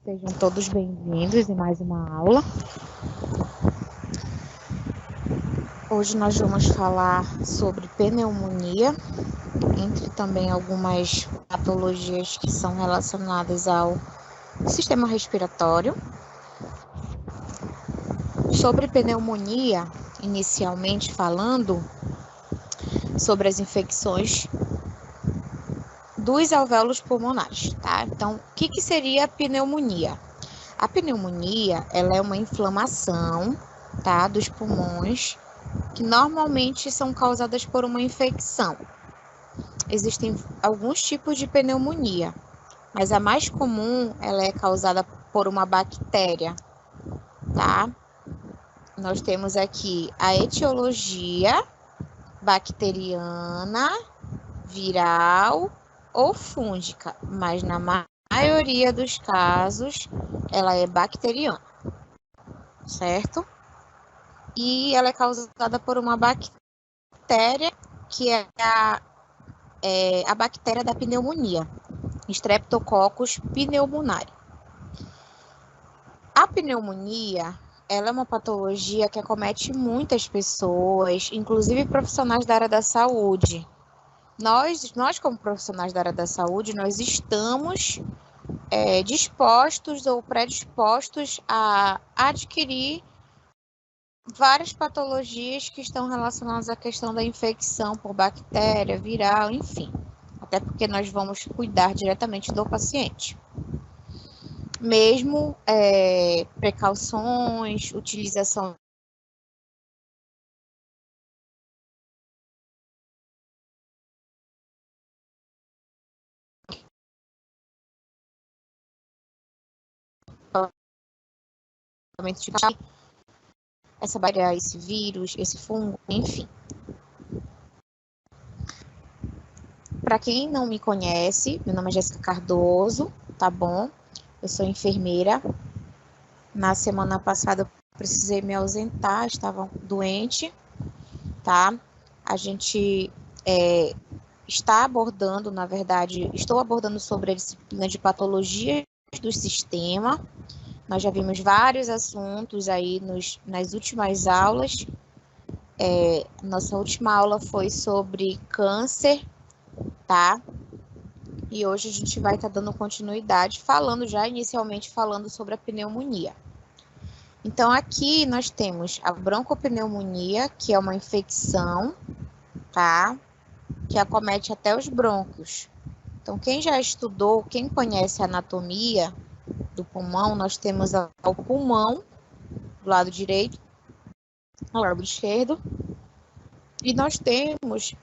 Sejam todos bem-vindos em mais uma aula. Hoje nós vamos falar sobre pneumonia, entre também algumas patologias que são relacionadas ao sistema respiratório. Sobre pneumonia, inicialmente falando, sobre as infecções dos alvéolos pulmonares, tá? Então, o que seria a pneumonia? A pneumonia, ela é uma inflamação, tá, dos pulmões, que normalmente são causadas por uma infecção. Existem alguns tipos de pneumonia, mas a mais comum, ela é causada por uma bactéria, tá? Nós temos aqui a etiologia bacteriana, viral ou fúngica, mas na maioria dos casos ela é bacteriana, certo? E ela é causada por uma bactéria que é a bactéria da pneumonia, Streptococcus pneumoniae. A pneumonia, ela é uma patologia que acomete muitas pessoas, inclusive profissionais da área da saúde. Nós como profissionais da área da saúde, nós estamos dispostos ou predispostos a adquirir várias patologias que estão relacionadas à questão da infecção por bactéria, viral, enfim. Até porque nós vamos cuidar diretamente do paciente. Mesmo precauções, utilização de essa bactéria, esse vírus, esse fungo, enfim. Para quem não me conhece, meu nome é Jéssica Cardoso, tá bom? Eu sou enfermeira. Na semana passada eu precisei me ausentar, estava doente, tá? A gente está abordando, na verdade, estou abordando sobre a disciplina de patologias do sistema. Nós já vimos vários assuntos aí nas últimas aulas. Nossa última aula foi sobre câncer, tá? E hoje a gente vai estar dando continuidade, inicialmente falando sobre a pneumonia. Então, aqui nós temos a broncopneumonia, que é uma infecção, tá? Que acomete até os brônquios. Então, quem já estudou, quem conhece a anatomia do pulmão, nós temos o pulmão do lado direito, do lado esquerdo, e nós temos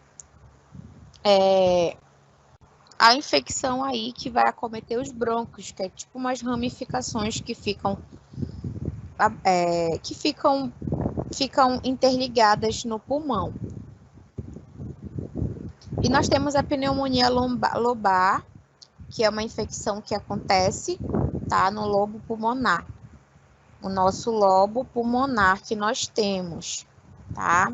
a infecção aí que vai acometer os brônquios, que é tipo umas ramificações que ficam interligadas no pulmão. E nós temos a pneumonia lobar, que é uma infecção que acontece, tá, no lobo pulmonar. O nosso lobo pulmonar que nós temos, tá?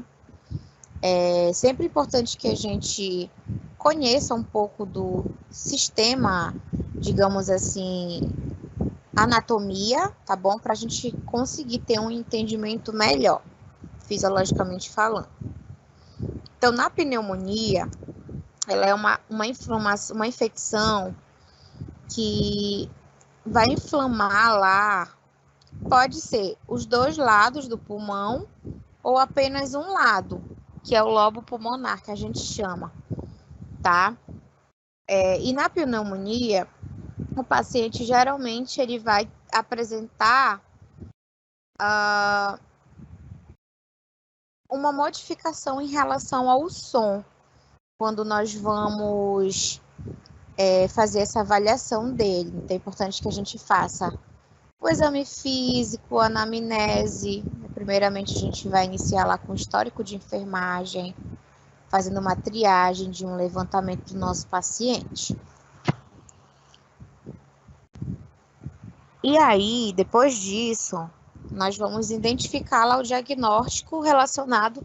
É sempre importante que a gente conheça um pouco do sistema, digamos assim, anatomia, tá bom? Para a gente conseguir ter um entendimento melhor, fisiologicamente falando. Então, na pneumonia, ela é uma infecção que vai inflamar lá, pode ser os dois lados do pulmão ou apenas um lado, que é o lobo pulmonar, que a gente chama, tá? E na pneumonia, o paciente geralmente ele vai apresentar uma modificação em relação ao som, quando nós vamos fazer essa avaliação dele. Então, é importante que a gente faça o exame físico, a anamnese. Primeiramente, a gente vai iniciar lá com o histórico de enfermagem, fazendo uma triagem de um levantamento do nosso paciente. E aí, depois disso, nós vamos identificar lá o diagnóstico relacionado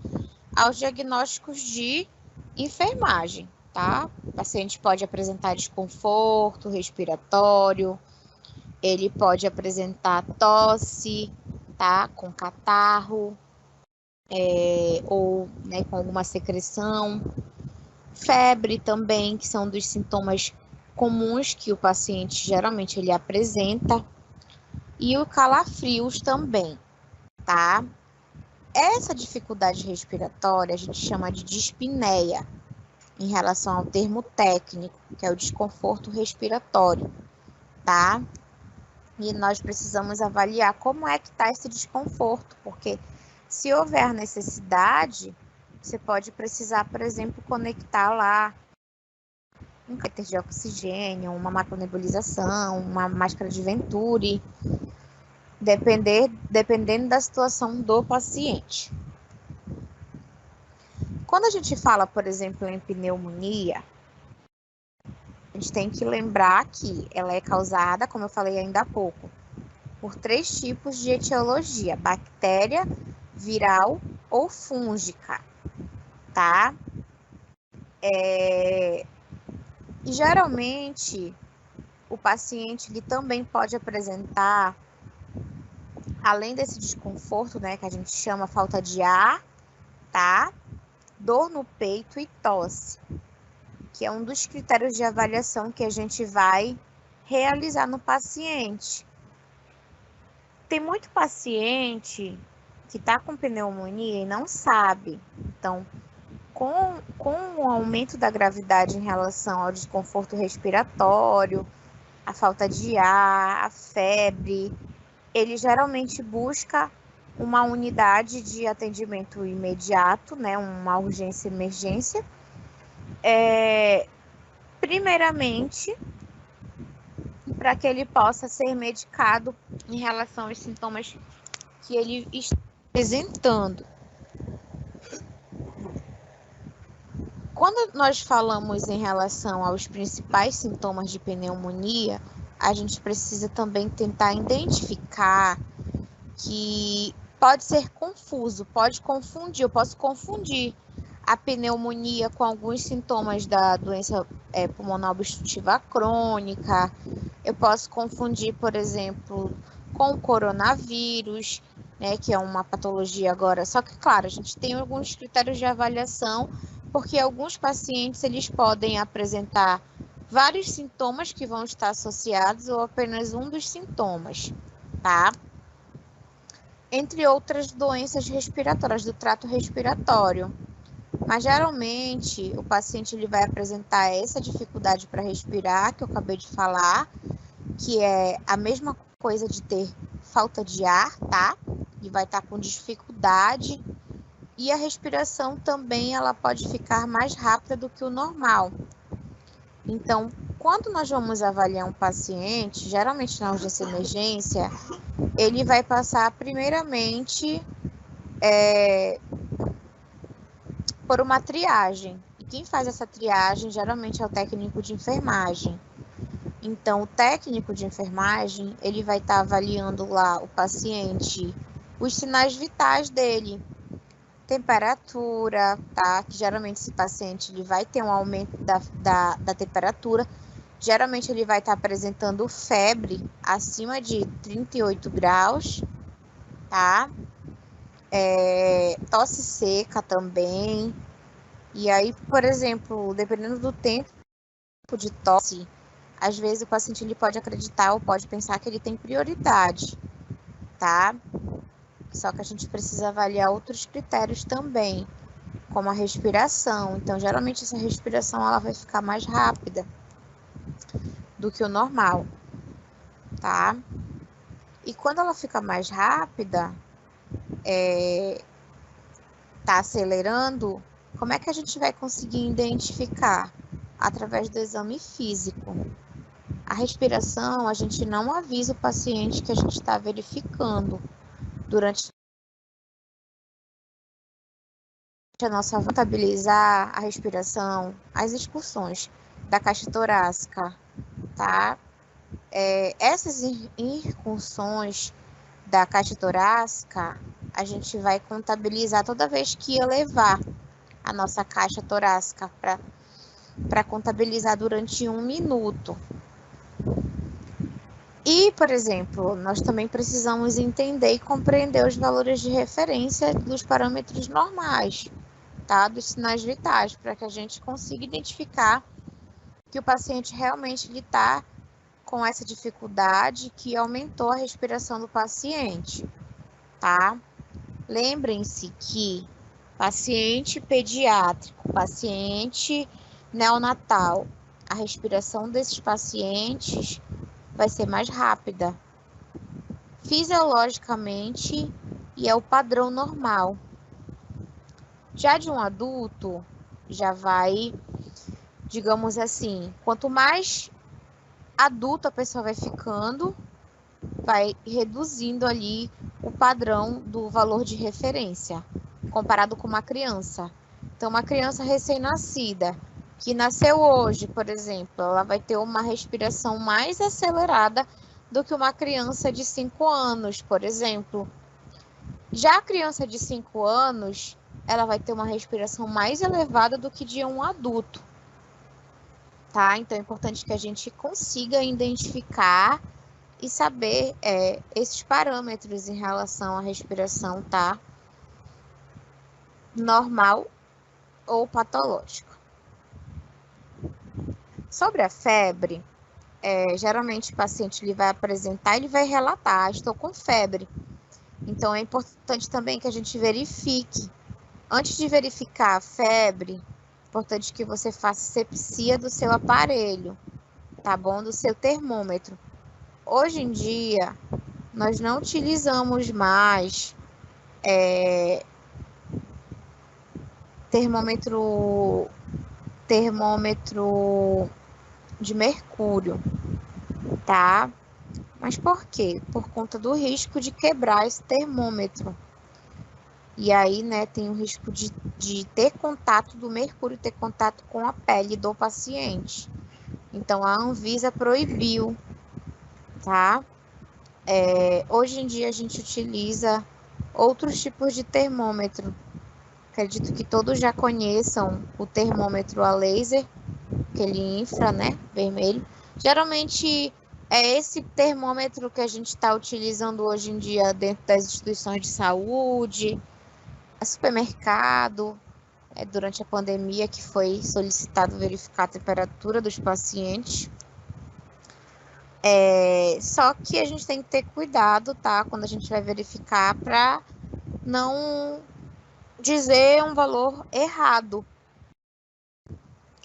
aos diagnósticos de enfermagem, tá? O paciente pode apresentar desconforto respiratório, Ele pode apresentar tosse, tá? Com catarro, ou né, com alguma secreção. Febre também, que são dos sintomas comuns que o paciente geralmente ele apresenta. E o calafrios também, tá? Essa dificuldade respiratória a gente chama de dispneia, em relação ao termo técnico, que é o desconforto respiratório, tá? E nós precisamos avaliar como é que está esse desconforto, porque se houver necessidade, você pode precisar, por exemplo, conectar lá um catéter de oxigênio, uma macronebulização, uma máscara de Venturi, dependendo da situação do paciente. Quando a gente fala, por exemplo, em pneumonia, a gente tem que lembrar que ela é causada, como eu falei ainda há pouco, por 3 tipos de etiologia: bactéria, viral ou fúngica, tá? E geralmente o paciente ele também pode apresentar, além desse desconforto, né, que a gente chama falta de ar, tá? Dor no peito e tosse, que é um dos critérios de avaliação que a gente vai realizar no paciente. Tem muito paciente que está com pneumonia e não sabe. Então, com o aumento da gravidade em relação ao desconforto respiratório, a falta de ar, a febre, ele geralmente busca uma unidade de atendimento imediato, né, uma urgência e emergência, primeiramente para que ele possa ser medicado em relação aos sintomas que ele está apresentando. Quando nós falamos em relação aos principais sintomas de pneumonia, a gente precisa também tentar identificar que pode ser confuso, pode confundir, eu posso confundir a pneumonia com alguns sintomas da doença pulmonar obstrutiva crônica, eu posso confundir, por exemplo, com o coronavírus, né, que é uma patologia agora, só que, claro, a gente tem alguns critérios de avaliação, porque alguns pacientes, eles podem apresentar vários sintomas que vão estar associados ou apenas um dos sintomas, tá? Entre outras doenças respiratórias, do trato respiratório. Mas, geralmente, o paciente ele vai apresentar essa dificuldade para respirar, que eu acabei de falar, que é a mesma coisa de ter falta de ar, tá? E vai estar com dificuldade. E a respiração também, ela pode ficar mais rápida do que o normal. Então, quando nós vamos avaliar um paciente, geralmente na urgência e emergência, ele vai passar primeiramente por uma triagem. E quem faz essa triagem geralmente é o técnico de enfermagem. Então, o técnico de enfermagem, ele vai estar avaliando lá o paciente, os sinais vitais dele. Temperatura, tá? Que geralmente esse paciente ele vai ter um aumento da temperatura. Geralmente ele vai estar apresentando febre acima de 38 graus, tá? Tosse seca também. E aí, por exemplo, dependendo do tempo de tosse, às vezes o paciente ele pode acreditar ou pode pensar que ele tem prioridade, tá? Só que a gente precisa avaliar outros critérios também, como a respiração. Então, geralmente essa respiração ela vai ficar mais rápida do que o normal, tá? E quando ela fica mais rápida, tá acelerando, como é que a gente vai conseguir identificar? Através do exame físico. A respiração, a gente não avisa o paciente que a gente está verificando durante a nossa contabilizar a respiração, as expulsões da caixa torácica, tá? Essas incursões da caixa torácica, a gente vai contabilizar toda vez que elevar a nossa caixa torácica para contabilizar durante 1 minuto. E, por exemplo, nós também precisamos entender e compreender os valores de referência dos parâmetros normais, tá? Dos sinais vitais, para que a gente consiga identificar que o paciente realmente está com essa dificuldade que aumentou a respiração do paciente, tá? Lembrem-se que paciente pediátrico, paciente neonatal, a respiração desses pacientes vai ser mais rápida, fisiologicamente, e é o padrão normal. Já de um adulto, já vai, digamos assim, quanto mais adulta a pessoa vai ficando, vai reduzindo ali o padrão do valor de referência, comparado com uma criança. Então, uma criança recém-nascida, que nasceu hoje, por exemplo, ela vai ter uma respiração mais acelerada do que uma criança de 5 anos, por exemplo. Já a criança de 5 anos, ela vai ter uma respiração mais elevada do que de um adulto, tá? Então, é importante que a gente consiga identificar e saber esses parâmetros em relação à respiração, tá? Normal ou patológica. Sobre a febre, geralmente o paciente ele vai apresentar, ele vai relatar, estou com febre. Então, é importante também que a gente verifique. Antes de verificar a febre, é importante que você faça sepsia do seu aparelho, tá bom? Do seu termômetro. Hoje em dia, nós não utilizamos mais termômetro de mercúrio, tá? Mas por quê? Por conta do risco de quebrar esse termômetro. E aí, né, tem o risco de ter contato do mercúrio, ter contato com a pele do paciente. Então, a Anvisa proibiu, tá? Hoje em dia, a gente utiliza outros tipos de termômetro. Acredito que todos já conheçam o termômetro a laser, aquele infra, né, vermelho. Geralmente é esse termômetro que a gente está utilizando hoje em dia dentro das instituições de saúde, supermercado, durante a pandemia que foi solicitado verificar a temperatura dos pacientes. Só que a gente tem que ter cuidado, tá, quando a gente vai verificar para não dizer um valor errado.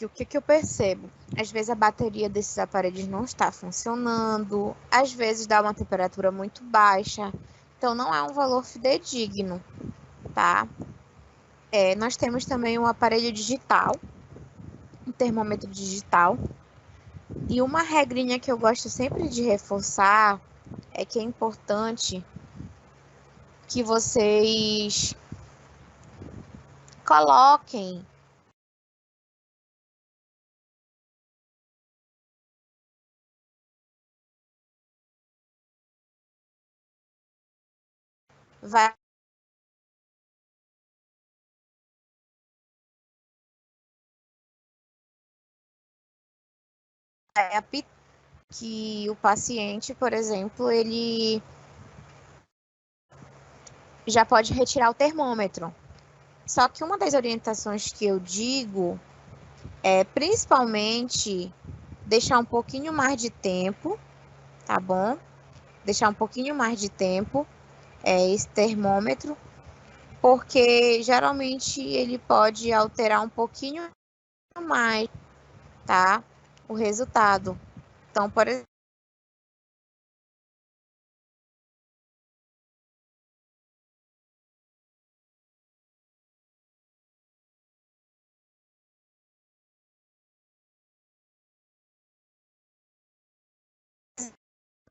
O que eu percebo? Às vezes a bateria desses aparelhos não está funcionando, às vezes dá uma temperatura muito baixa, então não é um valor fidedigno, tá? Nós temos também um aparelho digital, um termômetro digital, e uma regrinha que eu gosto sempre de reforçar é que é importante que vocês coloquem vai apitar que o paciente, por exemplo, ele já pode retirar o termômetro. Só que uma das orientações que eu digo é principalmente deixar um pouquinho mais de tempo, tá bom? Deixar um pouquinho mais de tempo esse termômetro, porque geralmente ele pode alterar um pouquinho mais, tá? O resultado. Então, por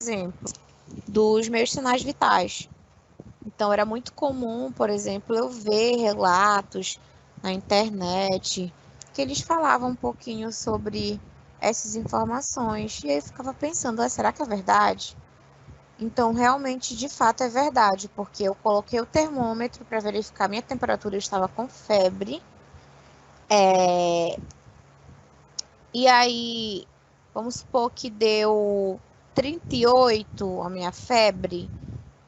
exemplo, dos meus sinais vitais. Então, era muito comum, por exemplo, eu ver relatos na internet que eles falavam um pouquinho sobre essas informações. E aí eu ficava pensando, será que é verdade? Então, realmente, de fato, é verdade, porque eu coloquei o termômetro para verificar minha temperatura, eu estava com febre. E aí, vamos supor que deu 38 a minha febre,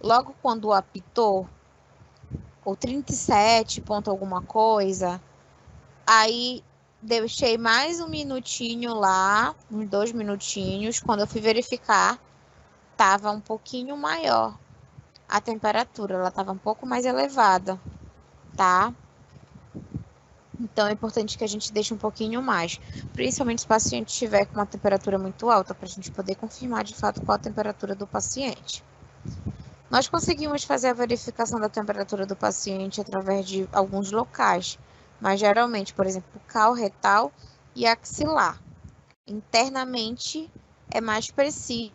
logo quando apitou, ou 37 ponto alguma coisa, aí deixei mais um minutinho lá, uns 2 minutinhos, quando eu fui verificar, estava um pouquinho maior a temperatura, ela estava um pouco mais elevada, tá? Então, é importante que a gente deixe um pouquinho mais, principalmente se o paciente estiver com uma temperatura muito alta, para a gente poder confirmar de fato qual a temperatura do paciente. Nós conseguimos fazer a verificação da temperatura do paciente através de alguns locais, mas geralmente, por exemplo, bucal, retal e axilar. Internamente, é mais preciso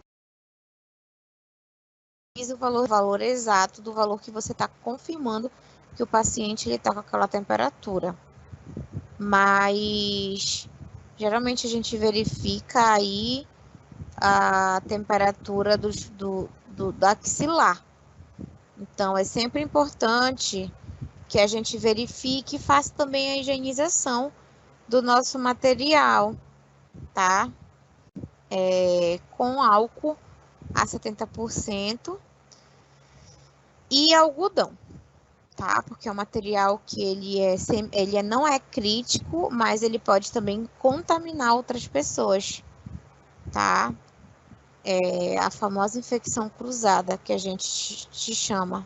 o valor exato do valor que você está confirmando que o paciente está com aquela temperatura. Mas geralmente a gente verifica aí a temperatura do axilar. Então é sempre importante que a gente verifique e faça também a higienização do nosso material, tá? Com álcool a 70% e algodão. Tá? Porque é um material que ele não é crítico, mas ele pode também contaminar outras pessoas, tá? É a famosa infecção cruzada que a gente te chama.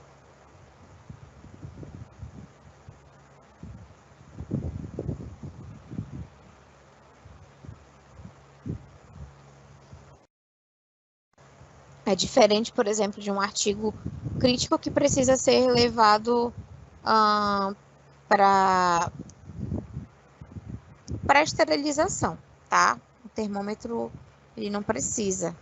É diferente, por exemplo, de um artigo crítico que precisa ser levado para esterilização, tá? O termômetro, ele não precisa.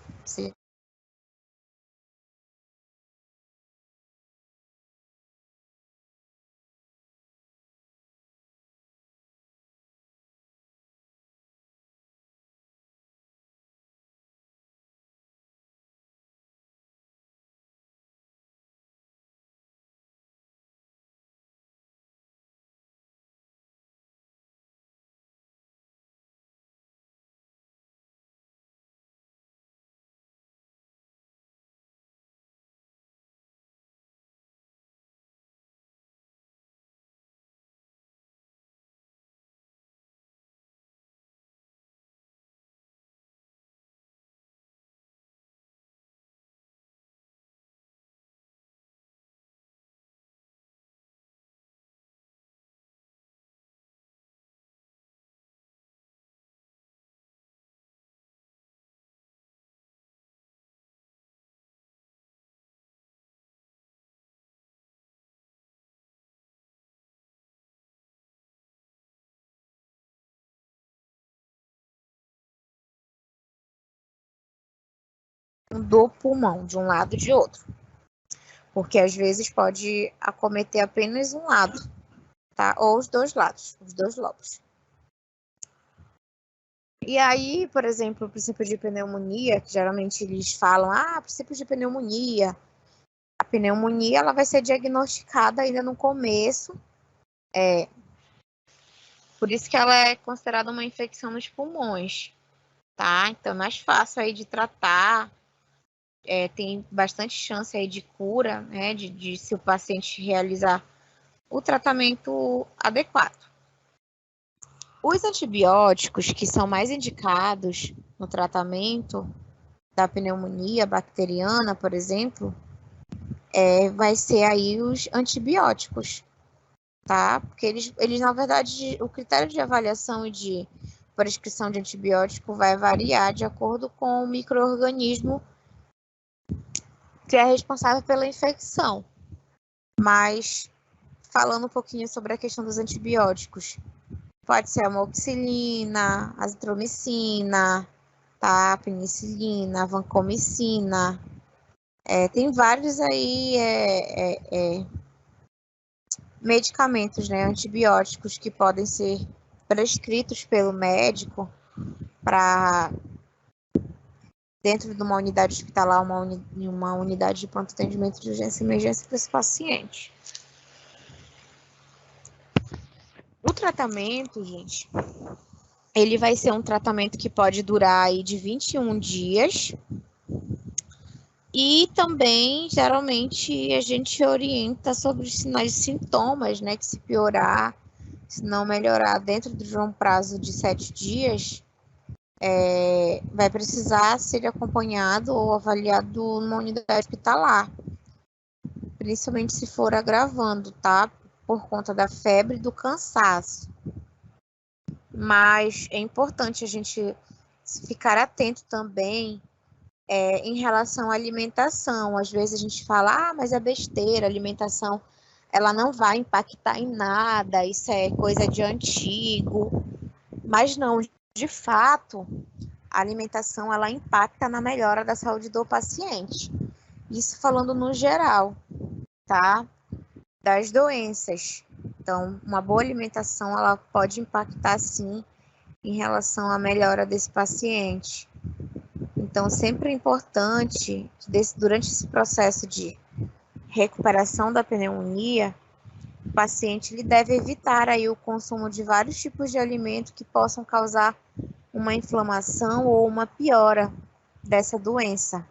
Do pulmão, de um lado e de outro. Porque às vezes pode acometer apenas um lado, tá? Ou os dois lados, os dois lobos. E aí, por exemplo, o princípio de pneumonia, que geralmente eles falam, princípio de pneumonia. A pneumonia, ela vai ser diagnosticada ainda no começo. Por isso que ela é considerada uma infecção nos pulmões, tá? Então, é mais fácil aí de tratar. Tem bastante chance aí de cura, né? De se o paciente realizar o tratamento adequado. Os antibióticos que são mais indicados no tratamento da pneumonia bacteriana, por exemplo, vai ser aí os antibióticos, tá? Porque eles, na verdade, o critério de avaliação e de prescrição de antibiótico vai variar de acordo com o micro-organismo que é responsável pela infecção. Mas, falando um pouquinho sobre a questão dos antibióticos, pode ser a amoxicilina, azitromicina, tá? Penicilina, vancomicina. Tem vários aí medicamentos, né, antibióticos que podem ser prescritos pelo médico para dentro de uma unidade hospitalar, uma unidade de pronto atendimento de urgência e emergência para esse paciente. O tratamento, gente, ele vai ser um tratamento que pode durar aí de 21 dias, E também, geralmente, a gente orienta sobre os sinais e sintomas, né? Que se piorar, se não melhorar dentro de um prazo de 7 dias, vai precisar ser acompanhado ou avaliado numa unidade hospitalar, principalmente se for agravando, tá? Por conta da febre e do cansaço. Mas é importante a gente ficar atento também em relação à alimentação. Às vezes a gente fala, mas é besteira, a alimentação ela não vai impactar em nada, isso é coisa de antigo. Mas não, de fato, a alimentação ela impacta na melhora da saúde do paciente. Isso falando no geral, tá? Das doenças. Então, uma boa alimentação ela pode impactar sim em relação à melhora desse paciente. Então, sempre é importante que durante esse processo de recuperação da pneumonia, o paciente ele deve evitar aí o consumo de vários tipos de alimento que possam causar uma inflamação ou uma piora dessa doença.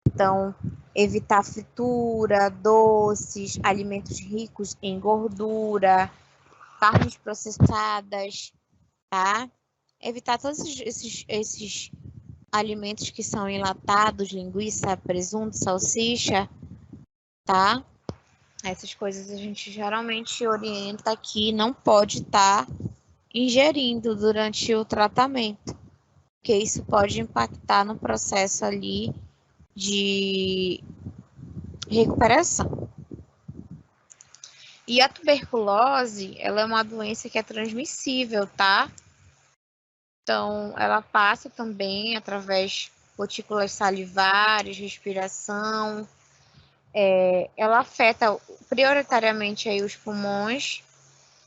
Então, evitar fritura, doces, alimentos ricos em gordura, carnes processadas, tá? Evitar todos esses alimentos que são enlatados, linguiça, presunto, salsicha, tá? Essas coisas a gente geralmente orienta que não pode estar ingerindo durante o tratamento, porque isso pode impactar no processo ali de recuperação. E a tuberculose, ela é uma doença que é transmissível, tá? Então, ela passa também através gotículas salivares, respiração. Ela afeta prioritariamente aí os pulmões,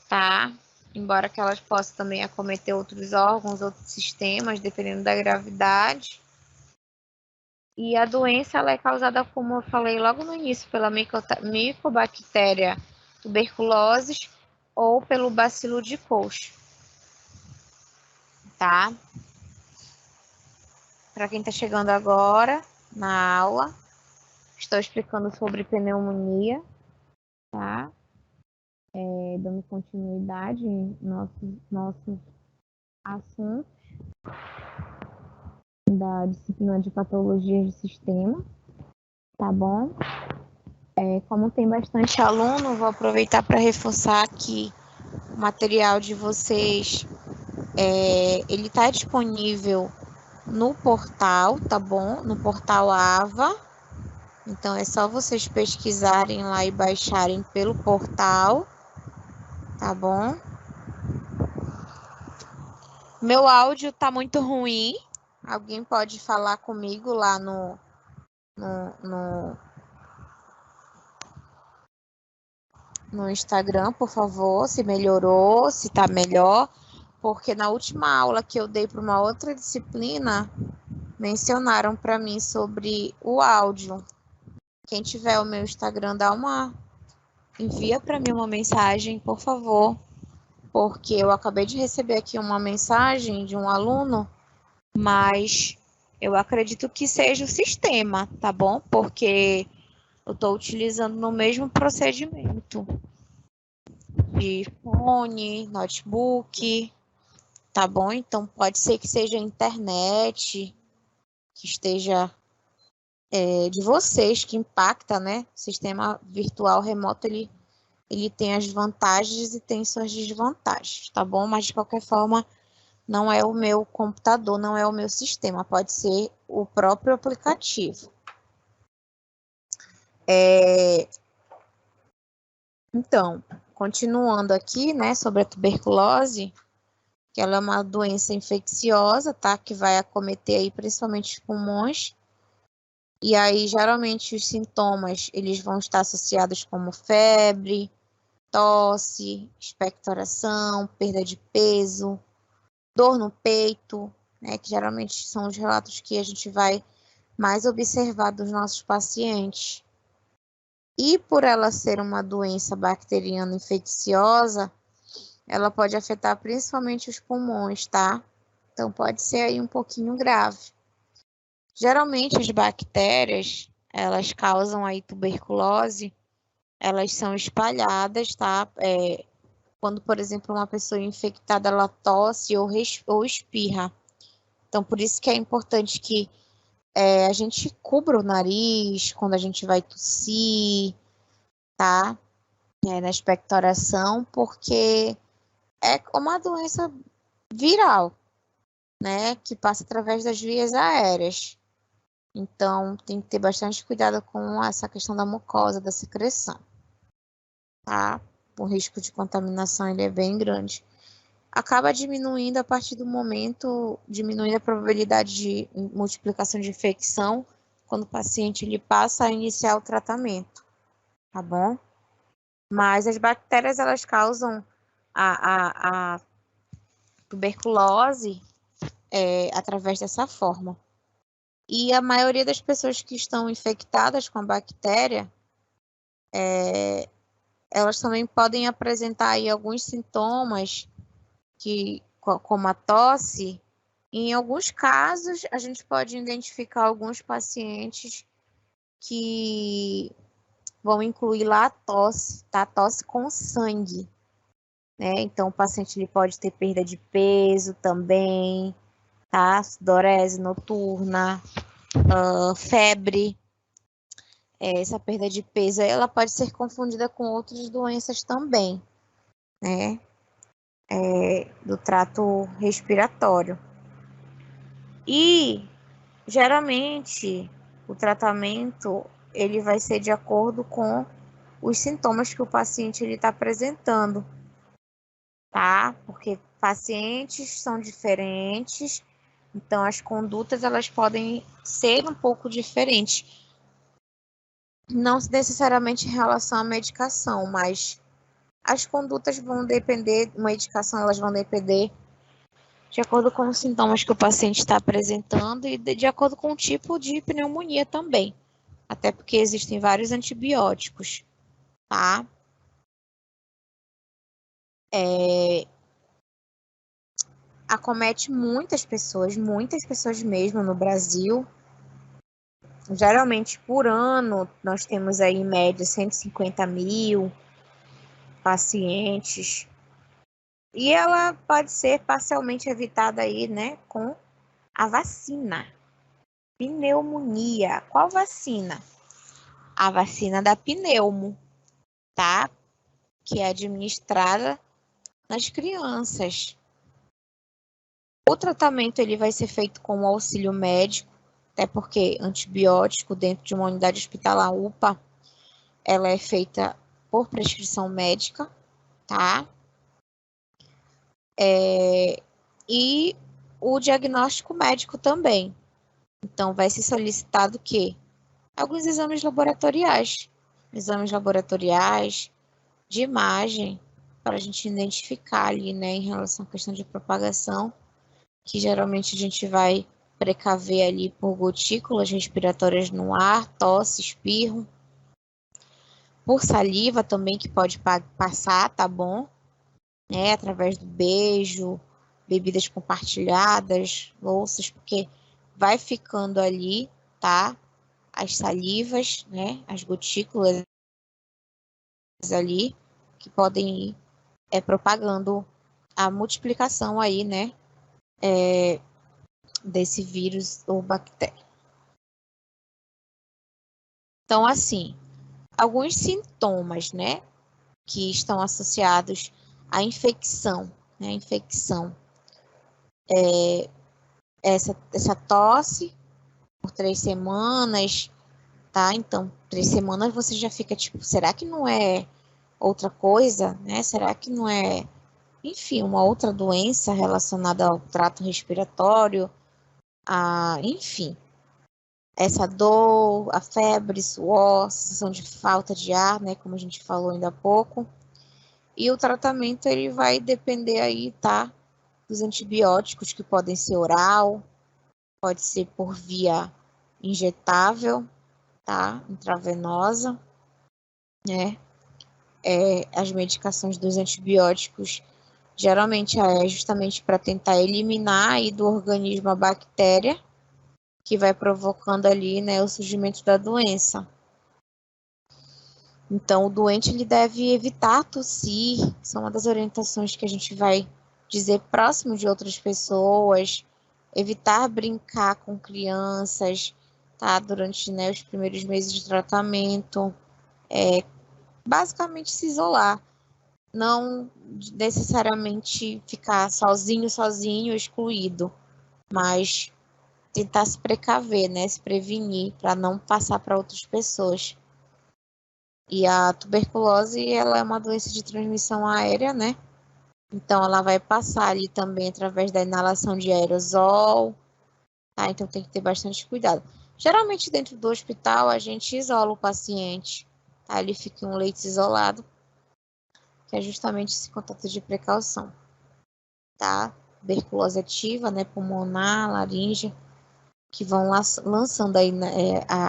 tá? Embora que elas possam também acometer outros órgãos, outros sistemas, dependendo da gravidade. E a doença ela é causada, como eu falei logo no início, pela micobactéria tuberculose ou pelo bacilo de Koch, tá? Para quem está chegando agora na aula, estou explicando sobre pneumonia, tá? Dando continuidade em nossos assuntos da disciplina de patologias de sistema, tá bom? Como tem bastante aluno, vou aproveitar para reforçar que o material de vocês ele está disponível no portal, tá bom? No portal AVA. Então é só vocês pesquisarem lá e baixarem pelo portal, tá bom? Meu áudio tá muito ruim. Alguém pode falar comigo lá no Instagram, por favor, se melhorou, se tá melhor, porque na última aula que eu dei para uma outra disciplina, mencionaram para mim sobre o áudio. Quem tiver o meu Instagram, envia para mim uma mensagem, por favor, porque eu acabei de receber aqui uma mensagem de um aluno, mas eu acredito que seja o sistema, tá bom? Porque eu estou utilizando no mesmo procedimento de fone, notebook, tá bom? Então pode ser que seja a internet que esteja de vocês que impacta, né? O sistema virtual remoto ele tem as vantagens e tem suas desvantagens, tá bom? Mas de qualquer forma não é o meu computador, não é o meu sistema, pode ser o próprio aplicativo. Então, continuando aqui, né, sobre a tuberculose, que ela é uma doença infecciosa, tá? Que vai acometer aí principalmente os pulmões. E aí, geralmente, os sintomas, eles vão estar associados como febre, tosse, expectoração, perda de peso, dor no peito, né? Que geralmente são os relatos que a gente vai mais observar dos nossos pacientes. E por ela ser uma doença bacteriana infecciosa, ela pode afetar principalmente os pulmões, tá? Então pode ser aí um pouquinho grave. Geralmente as bactérias, elas causam aí tuberculose, elas são espalhadas, tá? Quando, por exemplo, uma pessoa infectada, ela tosse ou espirra. Então, por isso que é importante que a gente cubra o nariz quando a gente vai tossir, tá? Na expectoração, porque é uma doença viral, né? Que passa através das vias aéreas. Então, tem que ter bastante cuidado com essa questão da mucosa, da secreção, tá? O risco de contaminação ele é bem grande. Acaba diminuindo a partir do momento, diminuindo a probabilidade de multiplicação de infecção quando o paciente ele passa a iniciar o tratamento, tá bom? Mas as bactérias, elas causam a tuberculose através dessa forma. E a maioria das pessoas que estão infectadas com a bactéria, elas também podem apresentar aí alguns sintomas como a tosse. Em alguns casos, a gente pode identificar alguns pacientes que vão incluir lá a tosse, tá? Tosse com sangue, né? Então, o paciente ele pode ter perda de peso também, tá? Sudorese noturna, febre. Essa perda de peso, ela pode ser confundida com outras doenças também, né? Do trato respiratório. E, geralmente, o tratamento, ele vai ser de acordo com os sintomas que o paciente está apresentando, tá? Porque pacientes são diferentes, então as condutas, elas podem ser um pouco diferentes. Não necessariamente em relação à medicação, mas as condutas vão depender, medicação, elas vão depender de acordo com os sintomas que o paciente está apresentando e de acordo com o tipo de pneumonia também. Até porque existem vários antibióticos, tá? Acomete muitas pessoas mesmo no Brasil. Geralmente, por ano, nós temos aí em média 150 mil pacientes. E ela pode ser parcialmente evitada aí, né, com a vacina. Pneumonia. Qual vacina? A vacina da pneumo, tá? Que é administrada nas crianças. O tratamento ele vai ser feito com o auxílio médico, até porque antibiótico dentro de uma unidade hospitalar UPA, ela é feita por prescrição médica, tá? E o diagnóstico médico também. Então, vai ser solicitado o quê? Alguns exames laboratoriais de imagem, para a gente identificar ali, né, em relação à questão de propagação, que geralmente a gente vai precaver ali por gotículas respiratórias no ar, tosse, espirro, por saliva também, que pode passar, tá bom? Através do beijo, bebidas compartilhadas, louças, porque vai ficando ali, tá? As salivas, né? As gotículas ali, que podem ir propagando a multiplicação aí, né? Desse vírus ou bactéria. Então, assim, alguns sintomas, né? Que estão associados à infecção, né? A infecção essa tosse por 3 semanas, tá? Então, 3 semanas você já fica tipo, será que não é outra coisa, né? Será que não é, enfim, uma outra doença relacionada ao trato respiratório? Enfim, essa dor, a febre, suor, sensação de falta de ar, né? Como a gente falou ainda há pouco. E o tratamento, ele vai depender aí, tá? Dos antibióticos, que podem ser oral, pode ser por via injetável, tá? Intravenosa, né? As medicações dos antibióticos geralmente é justamente para tentar eliminar aí do organismo a bactéria, que vai provocando ali, né, o surgimento da doença. Então, o doente ele deve evitar tossir, são uma das orientações que a gente vai dizer próximo de outras pessoas, evitar brincar com crianças, tá? Durante, né, os primeiros meses de tratamento, basicamente se isolar, não necessariamente ficar sozinho, excluído, mas tentar se precaver, né, se prevenir para não passar para outras pessoas. E a tuberculose, ela é uma doença de transmissão aérea, né? Então, ela vai passar ali também através da inalação de aerosol, tá? Então, tem que ter bastante cuidado. Geralmente, dentro do hospital, a gente isola o paciente, tá? Ele fica em um leito isolado, que é justamente esse contato de precaução, tá? Tuberculose ativa, né? Pulmonar, laríngea, que vão lançando aí, né,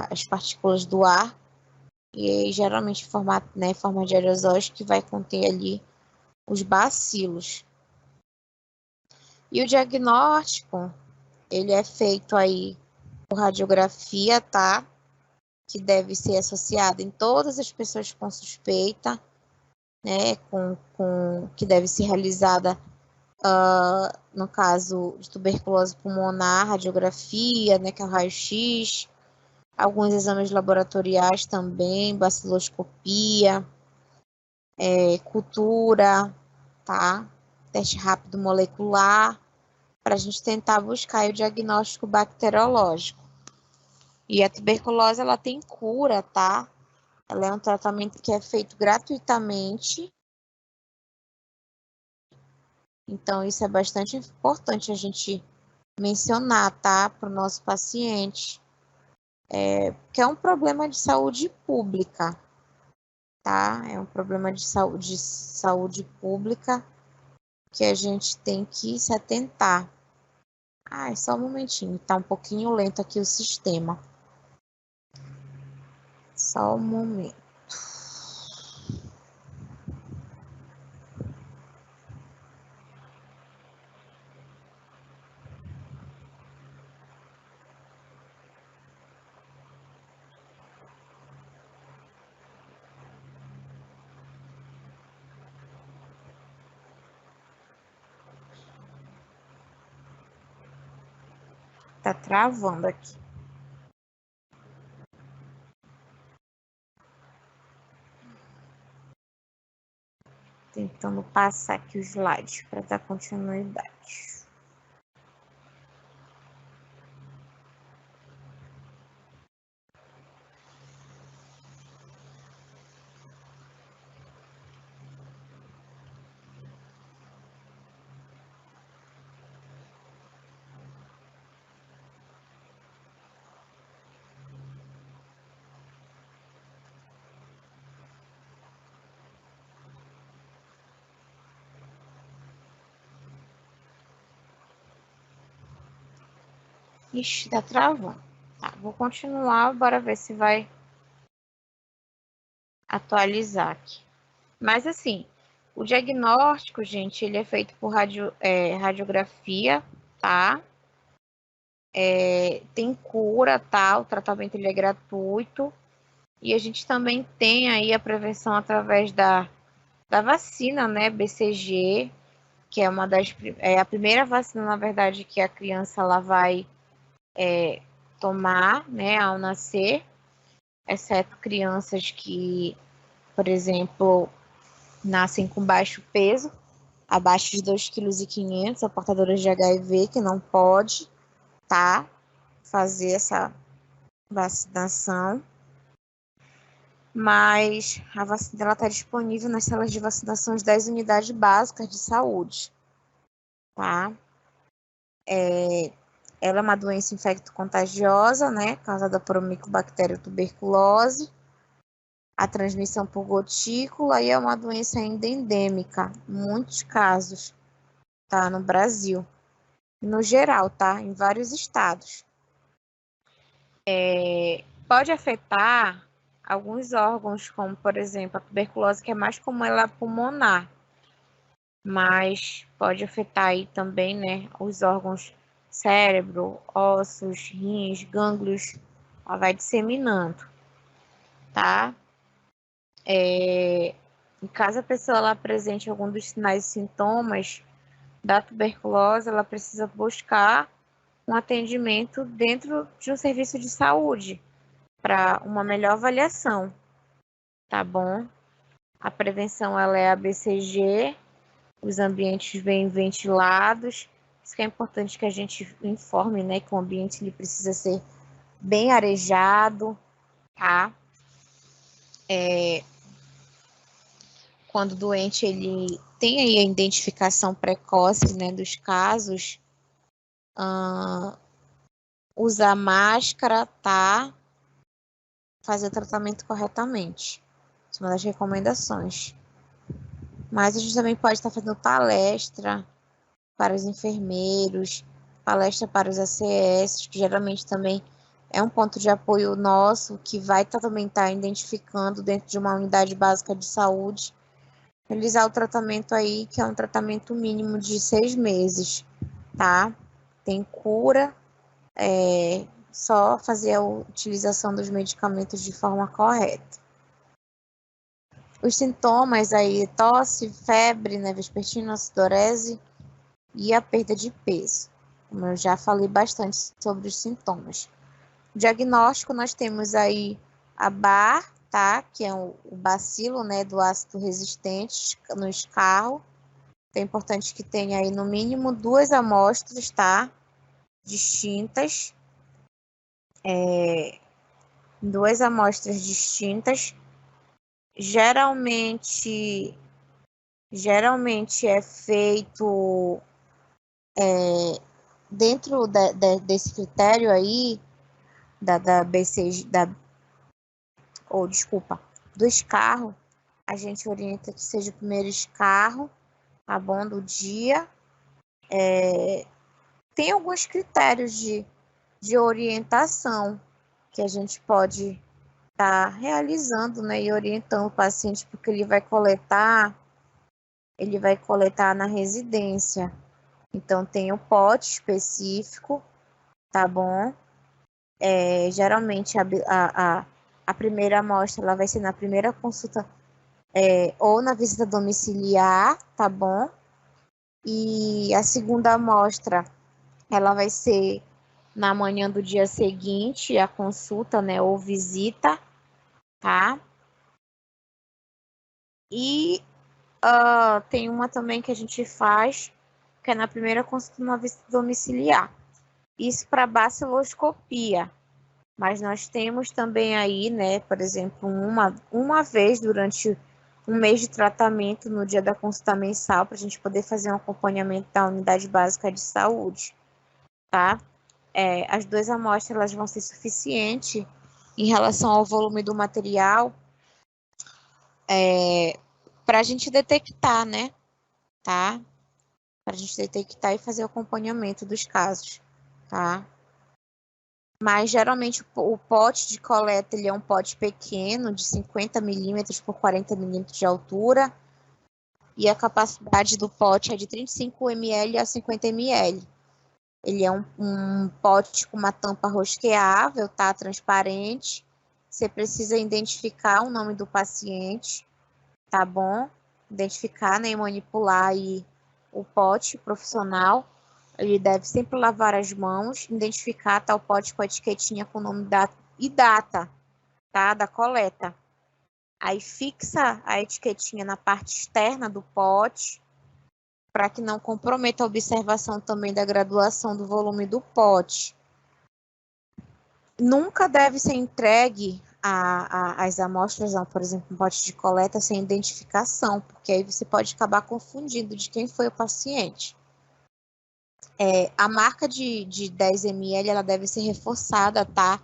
as partículas do ar, e aí, geralmente, em forma de aerosóis, que vai conter ali os bacilos. E o diagnóstico, ele é feito aí por radiografia, tá? Que deve ser associada em todas as pessoas com suspeita, né? Que deve ser realizada, no caso de tuberculose pulmonar, radiografia, né? Que é o raio-x, alguns exames laboratoriais também, baciloscopia, cultura, tá? Teste rápido molecular, para a gente tentar buscar o diagnóstico bacteriológico. E a tuberculose, ela tem cura, tá? Ela é um tratamento que é feito gratuitamente. Então, isso é bastante importante a gente mencionar, tá? Para o nosso paciente. Que é um problema de saúde pública, tá? É um problema de saúde pública que a gente tem que se atentar. Ah, só um momentinho, tá um pouquinho lento aqui o sistema. Só um momento. Tá travando aqui. Tentando passar aqui o slide para dar continuidade. Ixi, tá travando. Tá, vou continuar, bora ver se vai atualizar aqui. Mas assim, o diagnóstico, gente, ele é feito por radiografia, tá? Tem cura, tá? O tratamento ele é gratuito. E a gente também tem aí a prevenção através da vacina, né? BCG, que é a primeira vacina, na verdade, que a criança ela vai tomar, né, ao nascer, exceto crianças que, por exemplo, nascem com baixo peso, abaixo de 2,5 kg, ou portadoras de HIV, que não pode, tá, fazer essa vacinação. Mas a vacina está disponível nas salas de vacinação das unidades básicas de saúde, tá? Ela é uma doença infecto-contagiosa, né, causada por uma micobactéria tuberculose. A transmissão por gotícula e é uma doença ainda endêmica, em muitos casos, tá, no Brasil. No geral, tá, em vários estados. Pode afetar alguns órgãos, como, por exemplo, a tuberculose, que é mais comum, ela é pulmonar. Mas pode afetar aí também, né, os órgãos cérebro, ossos, rins, gânglios, ela vai disseminando, tá? Em caso a pessoa ela apresente algum dos sinais e sintomas da tuberculose, ela precisa buscar um atendimento dentro de um serviço de saúde para uma melhor avaliação, tá bom? A prevenção ela é a BCG, os ambientes bem ventilados. Isso que é importante que a gente informe, né, que o ambiente ele precisa ser bem arejado, tá? Quando o doente ele tem aí a identificação precoce, né, dos casos, usar máscara, tá? Fazer o tratamento corretamente. Isso é uma das recomendações. Mas a gente também pode estar fazendo palestra para os enfermeiros, palestra para os ACS, que geralmente também é um ponto de apoio nosso, que vai também estar identificando dentro de uma unidade básica de saúde, realizar o tratamento aí, que é um tratamento mínimo de 6 meses, tá? Tem cura, só fazer a utilização dos medicamentos de forma correta. Os sintomas aí, tosse, febre, né, vespertina, sudorese e a perda de peso. Como eu já falei bastante sobre os sintomas. O diagnóstico, nós temos aí a BAR, tá? Que é o bacilo, né, do ácido resistente no escarro. É importante que tenha aí no mínimo 2 amostras, tá? Distintas. 2 amostras distintas. Geralmente é feito dentro desse critério aí da BCG, desculpa, do escarro, a gente orienta que seja o primeiro escarro, tá bom, do dia. Tem alguns critérios de orientação que a gente pode estar realizando, né, e orientando o paciente, porque ele vai coletar na residência. Então, tem o pote específico, tá bom? Geralmente, a primeira amostra ela vai ser na primeira consulta ou na visita domiciliar, tá bom? E a segunda amostra ela vai ser na manhã do dia seguinte, a consulta, né, ou visita, tá? E tem uma também que a gente faz, que é na primeira consulta na visita domiciliar. Isso para baciloscopia. Mas nós temos também aí, né, por exemplo, uma vez durante um mês de tratamento no dia da consulta mensal, para a gente poder fazer um acompanhamento da unidade básica de saúde, tá? As 2 amostras elas vão ser suficientes em relação ao volume do material para a gente detectar, né, tá? Para a gente detectar e fazer o acompanhamento dos casos, tá? Mas geralmente o pote de coleta ele é um pote pequeno, de 50 milímetros por 40 milímetros de altura, e a capacidade do pote é de 35 ml a 50 ml. Ele é um pote com uma tampa rosqueável, tá? Transparente. Você precisa identificar o nome do paciente, tá bom? Identificar, né, e manipular aí o pote profissional. Ele deve sempre lavar as mãos, identificar tal pote com a etiquetinha com o nome e data, tá? Da coleta. Aí fixa a etiquetinha na parte externa do pote, para que não comprometa a observação também da graduação do volume do pote. Nunca deve ser entregue as amostras, por exemplo, um pote de coleta sem identificação, porque aí você pode acabar confundindo de quem foi o paciente. A marca de 10 ml ela deve ser reforçada, tá?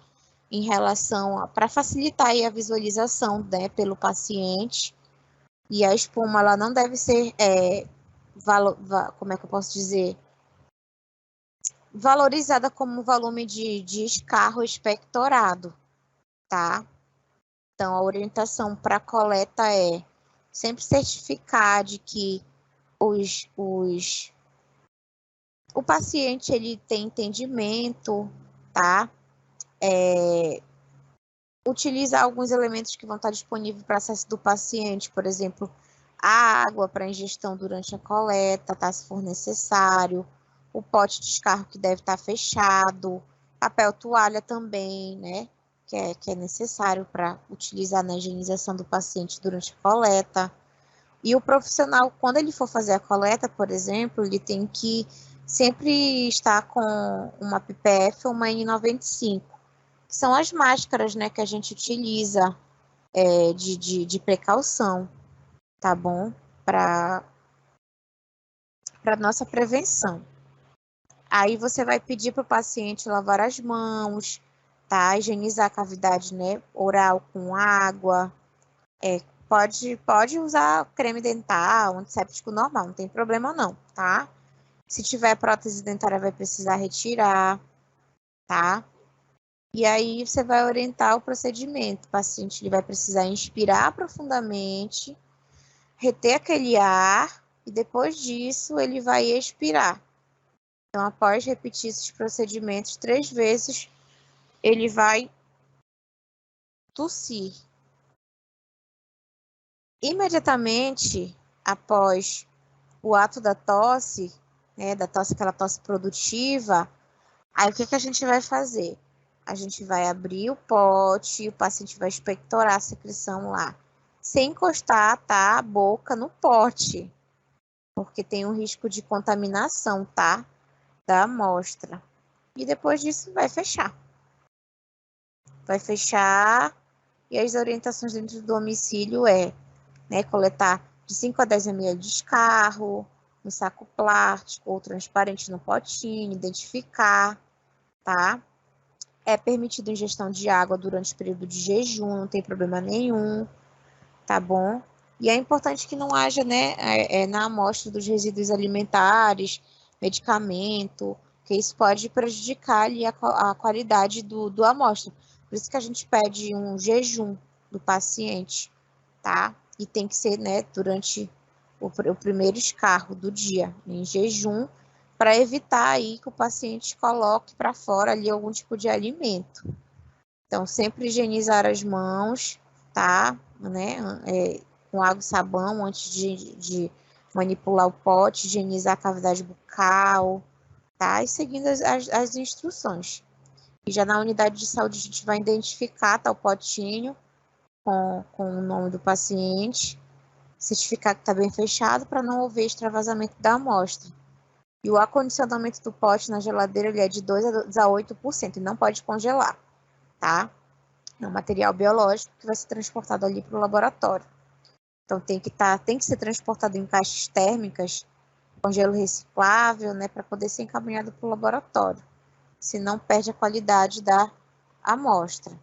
Em relação para facilitar aí a visualização, né, pelo paciente. E a espuma ela não deve ser, como é que eu posso dizer? Valorizada como volume de escarro expectorado, tá? Então, a orientação para coleta é sempre certificar de que os O paciente, ele tem entendimento, tá? Utilizar alguns elementos que vão estar disponíveis para acesso do paciente, por exemplo, a água para ingestão durante a coleta, tá? Se for necessário, o pote de descarro que deve estar fechado, papel toalha também, né? Que é necessário para utilizar na higienização do paciente durante a coleta. E o profissional, quando ele for fazer a coleta, por exemplo, ele tem que sempre estar com uma PPF ou uma N95, que são as máscaras, né, que a gente utiliza de precaução, tá bom? Para nossa prevenção. Aí você vai pedir para o paciente lavar as mãos, tá? Higienizar a cavidade, né, oral com água. Pode usar creme dental, antisséptico normal, não tem problema não, tá? Se tiver prótese dentária, vai precisar retirar, tá? E aí você vai orientar o procedimento. O paciente ele vai precisar inspirar profundamente, reter aquele ar e depois disso ele vai expirar. Então, após repetir esses procedimentos 3 vezes, ele vai tossir. Imediatamente após o ato da tosse, né, aquela tosse produtiva, aí o que a gente vai fazer? A gente vai abrir o pote, o paciente vai expectorar a secreção lá, sem encostar, tá, a boca no pote, porque tem um risco de contaminação, tá, da amostra. E depois disso vai fechar. Vai fechar e as orientações dentro do domicílio né, coletar de 5 a 10 ml de descarro, no saco plástico ou transparente no potinho, identificar, tá? É permitido ingestão de água durante o período de jejum, não tem problema nenhum, tá bom? E é importante que não haja, né, na amostra dos resíduos alimentares, medicamento, que isso pode prejudicar ali a qualidade do amostra. Por isso que a gente pede um jejum do paciente, tá? E tem que ser, né, durante o primeiro escarro do dia, em jejum, para evitar aí que o paciente coloque para fora ali algum tipo de alimento. Então, sempre higienizar as mãos, tá? Né? Com água e sabão antes de manipular o pote, higienizar a cavidade bucal, tá? E seguindo as instruções. E já na unidade de saúde a gente vai identificar, tá, o potinho com o nome do paciente, certificar que está bem fechado para não haver extravasamento da amostra. E o acondicionamento do pote na geladeira ele é de 2 a 8% e não pode congelar, tá? É um material biológico que vai ser transportado ali para o laboratório. Então tem que ser transportado em caixas térmicas com gelo reciclável, né, para poder ser encaminhado para o laboratório. Senão perde a qualidade da amostra.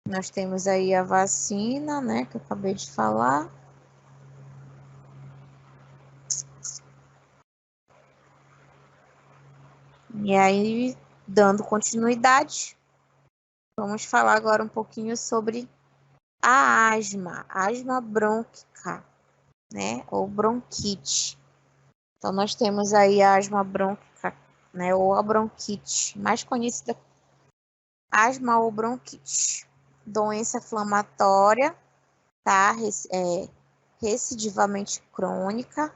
Nós temos aí a vacina, né, que eu acabei de falar. E aí, dando continuidade, vamos falar agora um pouquinho sobre a asma brônquica, né, ou bronquite. Então, nós temos aí a asma brônquica, né, ou a bronquite, mais conhecida asma ou bronquite. Doença inflamatória, tá, recidivamente crônica,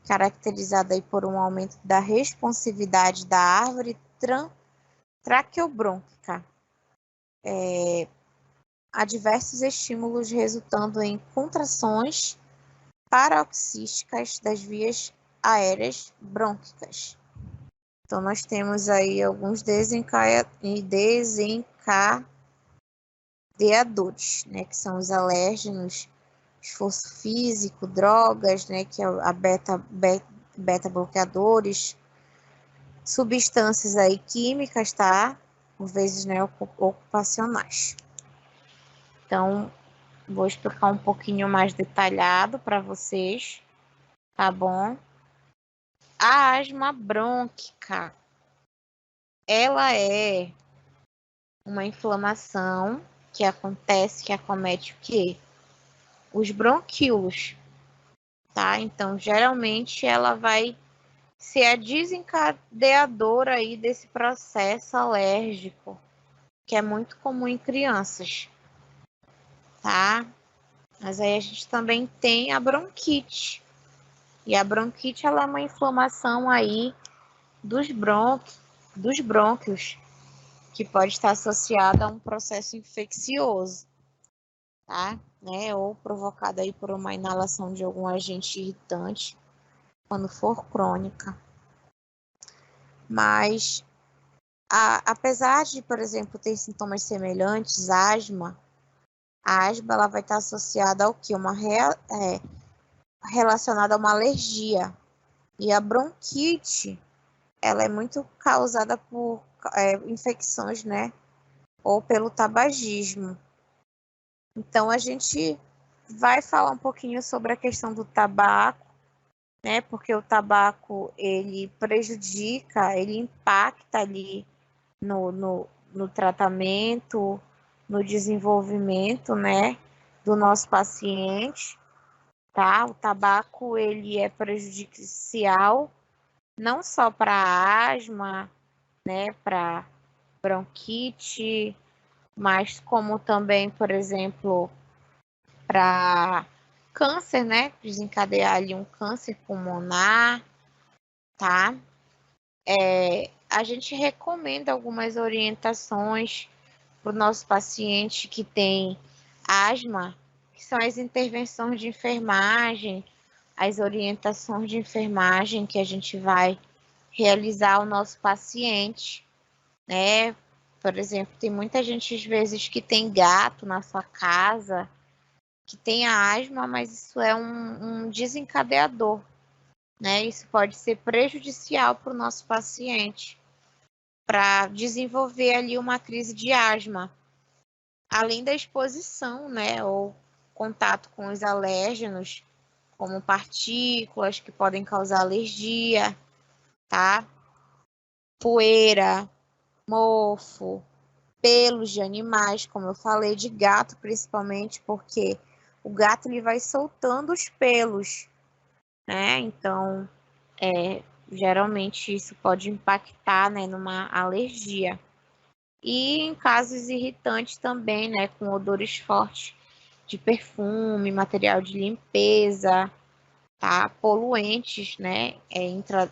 caracterizada aí por um aumento da responsividade da árvore traqueobrônquica, a diversos estímulos, resultando em contrações paroxísticas das vias aéreas brônquicas. Então, nós temos aí alguns desencadeadores, né, que são os alérgenos, esforço físico, drogas, né, que é a beta-bloqueadores, substâncias aí químicas, tá? Por vezes, né, ocupacionais. Então, vou explicar um pouquinho mais detalhado para vocês, tá bom? A asma brônquica, ela é uma inflamação que acomete o quê? Os bronquíolos, tá? Então, geralmente, ela vai ser a desencadeadora aí desse processo alérgico, que é muito comum em crianças, tá? Mas aí a gente também tem a bronquite. E a bronquite, ela é uma inflamação aí dos brônquios, que pode estar associada a um processo infeccioso, tá? Né? Ou provocada aí por uma inalação de algum agente irritante, quando for crônica. Mas, apesar de, por exemplo, ter sintomas semelhantes à asma, a asma ela vai estar associada ao quê? Relacionada a uma alergia. E a bronquite, ela é muito causada por infecções, né? Ou pelo tabagismo. Então, a gente vai falar um pouquinho sobre a questão do tabaco, né? Porque o tabaco, ele prejudica, ele impacta ali no tratamento, no desenvolvimento, né? Do nosso paciente, tá? O tabaco, ele é prejudicial não só para asma, né? Para bronquite, mas como também, por exemplo, para câncer, né? Desencadear ali um câncer pulmonar, tá? A gente recomenda algumas orientações para o nosso paciente que tem asma, que são as intervenções de enfermagem, as orientações de enfermagem que a gente vai realizar ao nosso paciente, né? Por exemplo, tem muita gente às vezes que tem gato na sua casa, que tem asma, mas isso é um desencadeador, né? Isso pode ser prejudicial para o nosso paciente, para desenvolver ali uma crise de asma, além da exposição, né? Ou contato com os alérgenos, como partículas que podem causar alergia, tá? Poeira, mofo, pelos de animais, como eu falei, de gato principalmente, porque o gato ele vai soltando os pelos, né? Então, geralmente isso pode impactar, né, numa alergia. E em casos irritantes também, né, com odores fortes de perfume, material de limpeza, tá? Poluentes, né,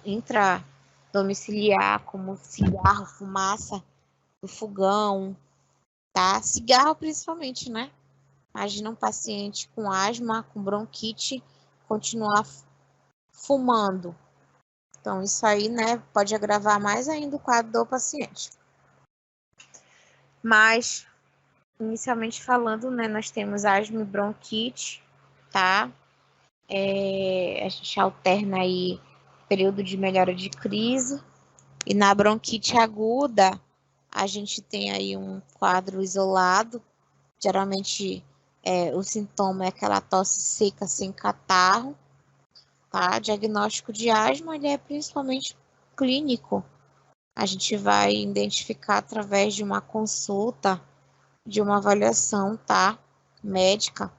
intradomiciliar, como cigarro, fumaça do fogão, tá? Cigarro principalmente, né? Imagina um paciente com asma, com bronquite, continuar fumando. Então, isso aí, né, pode agravar mais ainda o quadro do paciente. Mas, inicialmente falando, né, nós temos asma e bronquite, tá? A gente alterna aí período de melhora de crise. E na bronquite aguda, a gente tem aí um quadro isolado. Geralmente, o sintoma é aquela tosse seca sem catarro, tá? Diagnóstico de asma, ele é principalmente clínico. A gente vai identificar através de uma consulta, de uma avaliação, tá? Médica,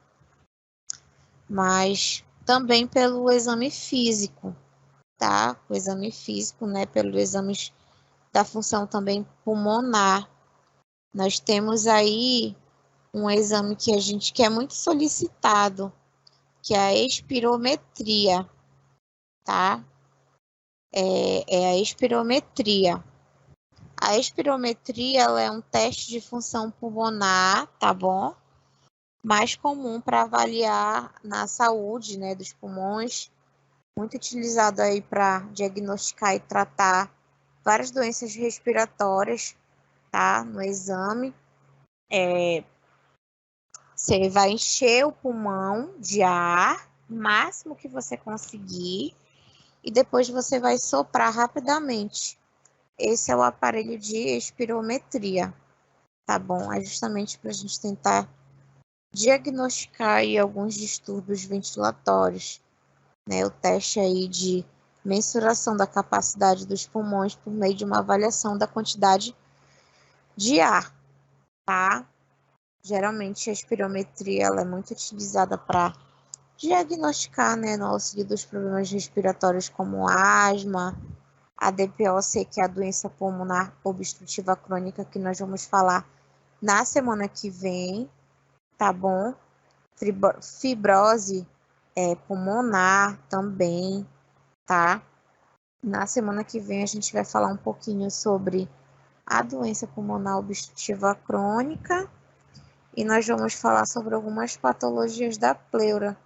mas também pelo exame físico, tá? O exame físico, né? Pelo exame da função também pulmonar. Nós temos aí um exame que é muito solicitado, que é a espirometria, tá? É a espirometria. A espirometria ela é um teste de função pulmonar, tá bom? Mais comum para avaliar na saúde, né, dos pulmões, muito utilizado aí para diagnosticar e tratar várias doenças respiratórias, tá? No exame, você vai encher o pulmão de ar, o máximo que você conseguir, e depois você vai soprar rapidamente. Esse é o aparelho de espirometria, tá bom? É justamente para a gente tentar diagnosticar aí alguns distúrbios ventilatórios, né? O teste aí de mensuração da capacidade dos pulmões por meio de uma avaliação da quantidade de ar, tá? Geralmente a espirometria ela é muito utilizada para diagnosticar, né, no auxílio dos problemas respiratórios como asma, a DPOC, que é a doença pulmonar obstrutiva crônica, que nós vamos falar na semana que vem, tá bom? Fibrose pulmonar também, tá? Na semana que vem a gente vai falar um pouquinho sobre a doença pulmonar obstrutiva crônica e nós vamos falar sobre algumas patologias da pleura,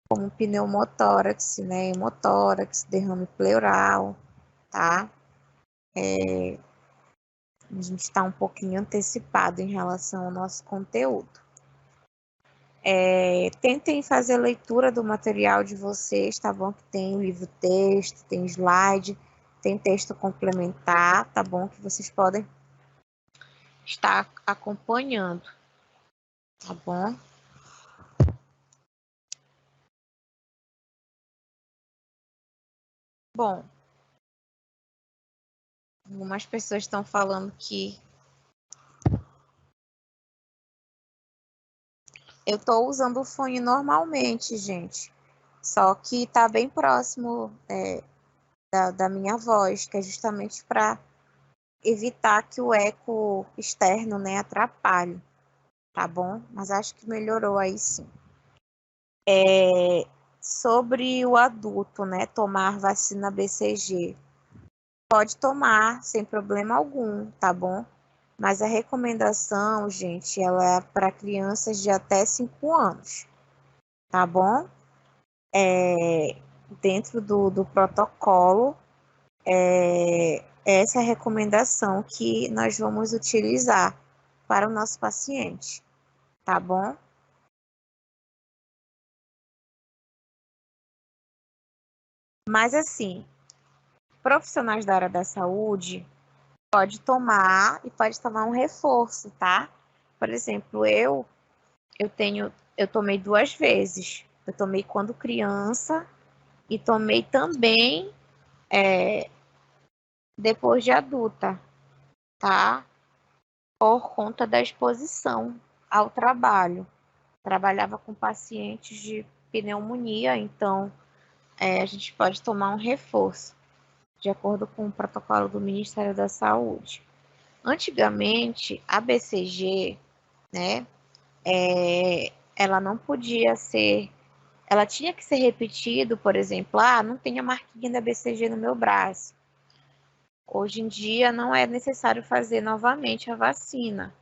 como pneumotórax, né, hemotórax, derrame pleural, tá? A gente está um pouquinho antecipado em relação ao nosso conteúdo. Tentem fazer leitura do material de vocês, tá bom? Que tem livro-texto, tem slide, tem texto complementar, tá bom? Que vocês podem estar acompanhando, tá bom? Bom, algumas pessoas estão falando que eu estou usando o fone normalmente, gente. Só que está bem próximo da minha voz, que é justamente para evitar que o eco externo, né, atrapalhe, tá bom? Mas acho que melhorou aí sim. Sobre o adulto, né, tomar vacina BCG. Pode tomar sem problema algum, tá bom? Mas a recomendação, gente, ela é para crianças de até 5 anos, tá bom? Dentro do protocolo, essa é a recomendação que nós vamos utilizar para o nosso paciente, tá bom? Mas assim, profissionais da área da saúde pode tomar e pode tomar um reforço, tá? Por exemplo, eu tomei 2 vezes. Eu tomei quando criança e tomei também depois de adulta, tá? Por conta da exposição ao trabalho. Trabalhava com pacientes de pneumonia, então a gente pode tomar um reforço, de acordo com o protocolo do Ministério da Saúde. Antigamente, a BCG, né, ela não podia ser, ela tinha que ser repetido, por exemplo, não tem a marquinha da BCG no meu braço. Hoje em dia não é necessário fazer novamente a vacina,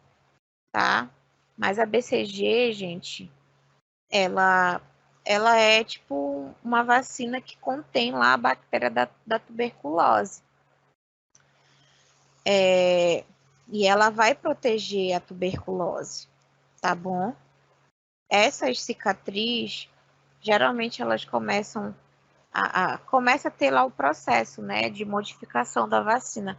tá? Mas a BCG, gente, ela, ela é tipo uma vacina que contém lá a bactéria da tuberculose. E ela vai proteger a tuberculose, tá bom? Essas cicatrizes, geralmente elas começa a ter lá o processo, né, de modificação da vacina,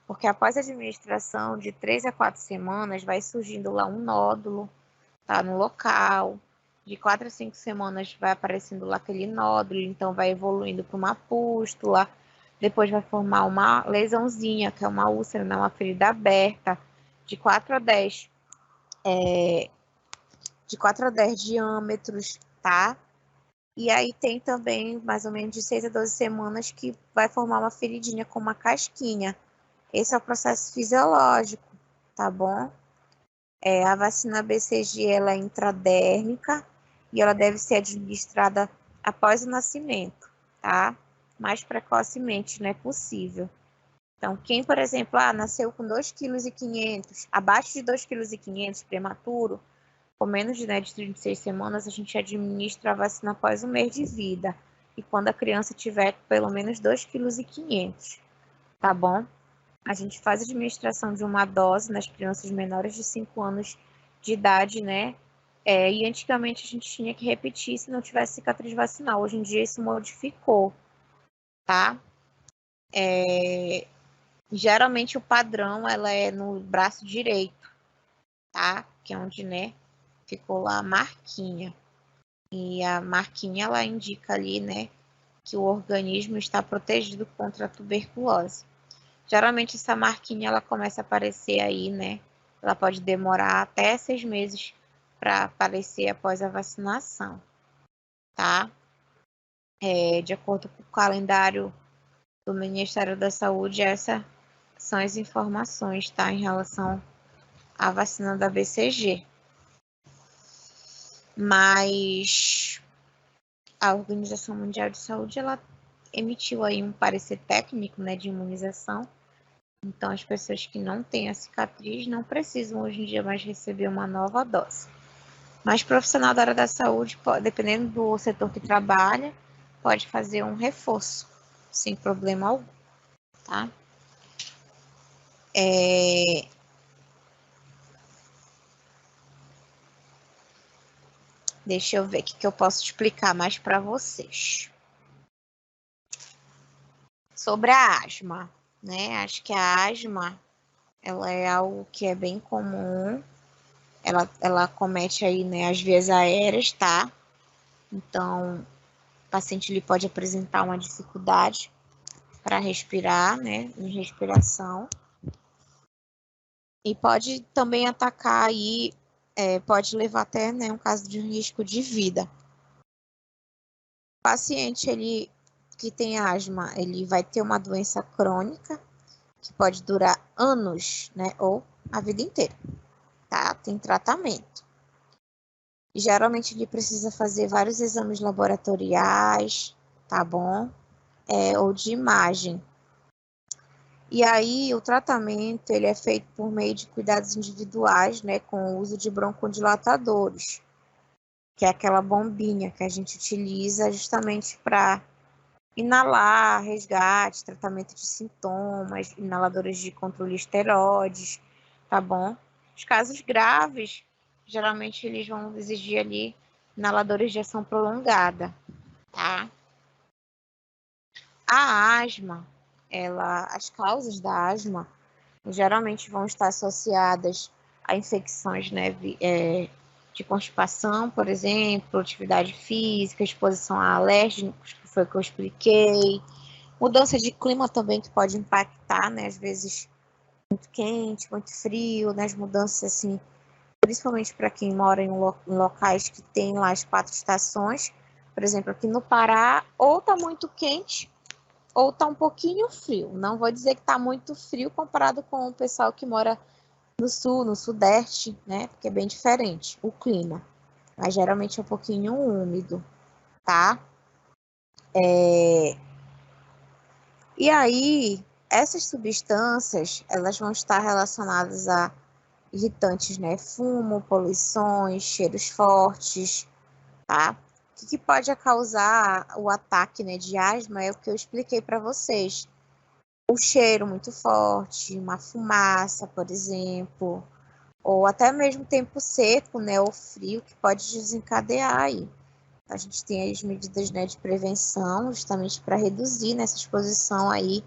porque após a administração de 3 a 4 semanas, vai surgindo lá um nódulo, tá, no local, de 4 a 5 semanas vai aparecendo lá aquele nódulo, então vai evoluindo para uma pústula, depois vai formar uma lesãozinha, que é uma úlcera, né, uma ferida aberta, de 4 a 10, de 4 a 10 diâmetros, tá? E aí tem também mais ou menos de 6 a 12 semanas que vai formar uma feridinha com uma casquinha. Esse é o processo fisiológico, tá bom? A vacina BCG ela é intradérmica e ela deve ser administrada após o nascimento, tá? Mais precocemente, não é possível. Então, quem, por exemplo, nasceu com 2,5 kg, abaixo de 2,5 kg prematuro, com menos de 36 semanas, a gente administra a vacina após um mês de vida. E quando a criança tiver pelo menos 2,5 kg, tá bom? A gente faz a administração de uma dose nas crianças menores de 5 anos de idade, né? E antigamente a gente tinha que repetir se não tivesse cicatriz vacinal. Hoje em dia isso modificou, tá? Geralmente o padrão ela é no braço direito, tá? Que é onde, né, ficou lá a marquinha. E a marquinha ela indica ali, né, que o organismo está protegido contra a tuberculose. Geralmente essa marquinha ela começa a aparecer aí, né? Ela pode demorar até 6 meses para aparecer após a vacinação. tá? De acordo com o calendário do Ministério da Saúde, essas são as informações, tá? Em relação à vacina da BCG. Mas a Organização Mundial de Saúde, ela emitiu aí um parecer técnico, né, de imunização. Então, as pessoas que não têm a cicatriz não precisam hoje em dia mais receber uma nova dose. Mas profissional da área da saúde, dependendo do setor que trabalha, pode fazer um reforço, sem problema algum, tá? Deixa eu ver o que eu posso explicar mais para vocês. Sobre a asma, né? Acho que a asma, ela é algo que é bem comum. Ela comete aí, né, as vias aéreas, tá? Então, o paciente ele pode apresentar uma dificuldade para respirar, né, em respiração. E pode também atacar aí, pode levar até, né, um caso de risco de vida. O paciente, ele que tem asma, ele vai ter uma doença crônica, que pode durar anos, né, ou a vida inteira, tá? Tem tratamento. Geralmente ele precisa fazer vários exames laboratoriais, tá bom? Ou de imagem. E aí o tratamento ele é feito por meio de cuidados individuais, né, com o uso de broncodilatadores, que é aquela bombinha que a gente utiliza justamente para inalar, resgate, tratamento de sintomas, inaladores de controle de esteroides, tá bom? Os casos graves, geralmente eles vão exigir ali inaladores de ação prolongada, tá? A asma, as causas da asma geralmente vão estar associadas a infecções, né, de constipação, por exemplo, atividade física, exposição a alérgicos, que foi o que eu expliquei, mudança de clima também que pode impactar, né, às vezes muito quente, muito frio, né, as mudanças assim, principalmente para quem mora em locais que tem lá as 4 estações, por exemplo, aqui no Pará, ou tá muito quente, ou tá um pouquinho frio. Não vou dizer que tá muito frio comparado com o pessoal que mora no sul, no sudeste, né? Porque é bem diferente o clima. Mas geralmente é um pouquinho úmido, tá? E aí, essas substâncias, elas vão estar relacionadas a irritantes, né? Fumo, poluições, cheiros fortes, tá? O que pode causar o ataque, né, de asma é o que eu expliquei para vocês. O cheiro muito forte, uma fumaça, por exemplo, ou até mesmo tempo seco, né, ou frio, que pode desencadear aí. A gente tem as medidas, né, de prevenção, justamente para reduzir nessa exposição aí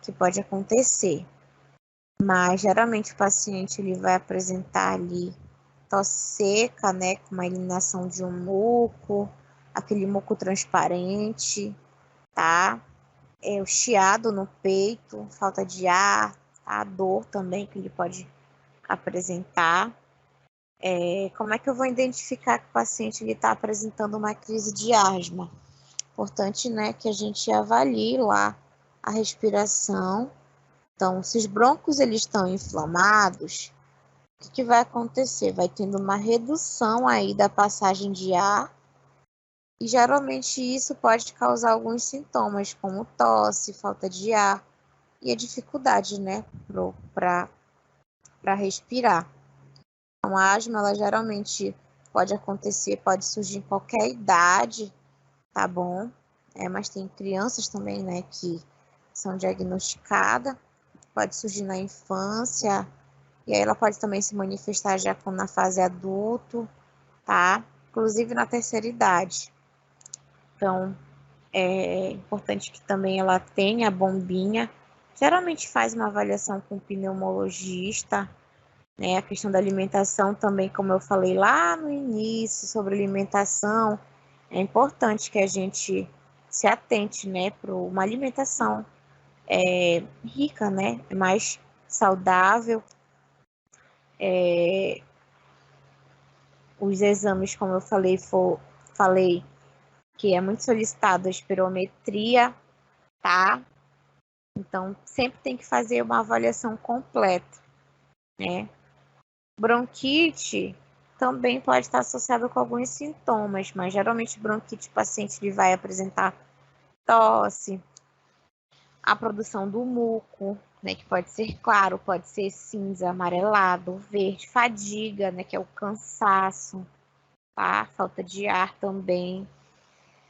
que pode acontecer. Mas geralmente o paciente ele vai apresentar ali tosse seca, né, com uma eliminação de um muco, aquele muco transparente, tá? O chiado no peito, falta de ar, a dor também que ele pode apresentar. Como é que eu vou identificar que o paciente está apresentando uma crise de asma? Importante, né, que a gente avalie lá a respiração. Então, se os brônquios eles estão inflamados, o que vai acontecer? Vai tendo uma redução aí da passagem de ar e geralmente isso pode causar alguns sintomas, como tosse, falta de ar e a dificuldade, né, para respirar. Então, a asma, ela geralmente pode acontecer, pode surgir em qualquer idade, tá bom? Mas tem crianças também, né, que são diagnosticadas, pode surgir na infância, e aí ela pode também se manifestar já na fase adulto, tá? Inclusive na terceira idade. Então, é importante que também ela tenha a bombinha. Geralmente faz uma avaliação com o pneumologista, né? A questão da alimentação também, como eu falei lá no início sobre alimentação, é importante que a gente se atente, né, para uma alimentação rica, né, mais saudável. Os exames, como eu falei, falei que é muito solicitado a espirometria, tá? Então, sempre tem que fazer uma avaliação completa, né? Bronquite também pode estar associado com alguns sintomas, mas geralmente bronquite o paciente ele vai apresentar tosse, a produção do muco, né, que pode ser claro, pode ser cinza, amarelado, verde, fadiga, né, que é o cansaço, tá? Falta de ar também,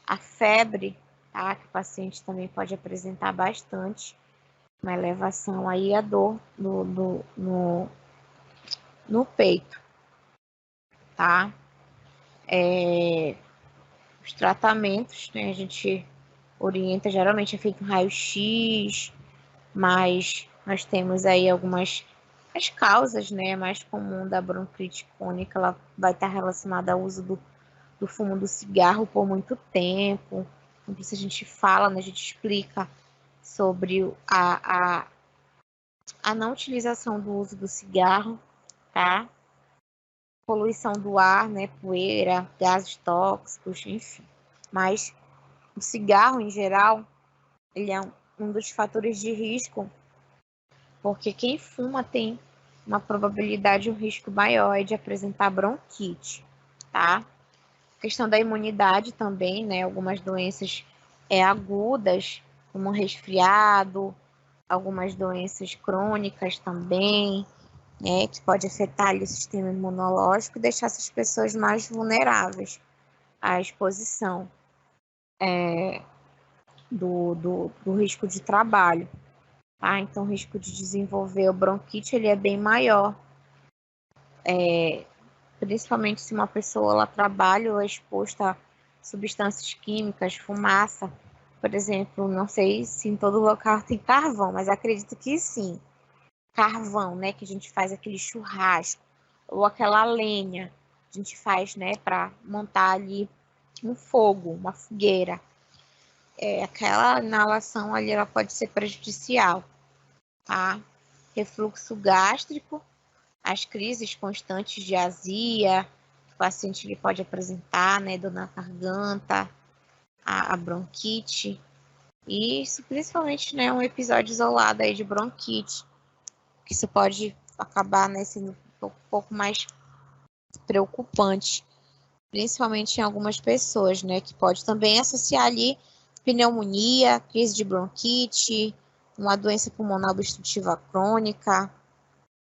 a febre, tá? Que o paciente também pode apresentar bastante, uma elevação aí a dor no peito, tá? Os tratamentos, né, a gente orienta, geralmente é feito um raio-x, mas nós temos aí algumas as causas, né, mais comum da bronquite crônica, ela vai estar relacionada ao uso do fumo do cigarro por muito tempo. Então, isso a gente fala, né, a gente explica sobre a não utilização do uso do cigarro, tá? Poluição do ar, né, poeira, gases tóxicos, enfim. Mas o cigarro, em geral, ele é um dos fatores de risco, porque quem fuma tem uma probabilidade, um risco maior de apresentar bronquite, tá? A questão da imunidade também, né? Algumas doenças agudas, como resfriado, algumas doenças crônicas também, né? Que pode afetar ali, o sistema imunológico e deixar essas pessoas mais vulneráveis à exposição do risco de trabalho. Tá? Então, o risco de desenvolver o bronquite ele é bem maior, principalmente se uma pessoa ela trabalha ou é exposta a substâncias químicas, fumaça, por exemplo, não sei se em todo local tem carvão, mas acredito que sim. Carvão, né, que a gente faz aquele churrasco, ou aquela lenha, a gente faz, né, para montar ali um fogo, uma fogueira. Aquela inalação ali, ela pode ser prejudicial, tá? Refluxo gástrico, as crises constantes de azia, que o paciente ele pode apresentar, né, dor na garganta, a bronquite, e isso principalmente, né, um episódio isolado aí de bronquite, que isso pode acabar, né, sendo um pouco mais preocupante, principalmente em algumas pessoas, né, que pode também associar ali pneumonia, crise de bronquite, uma doença pulmonar obstrutiva crônica,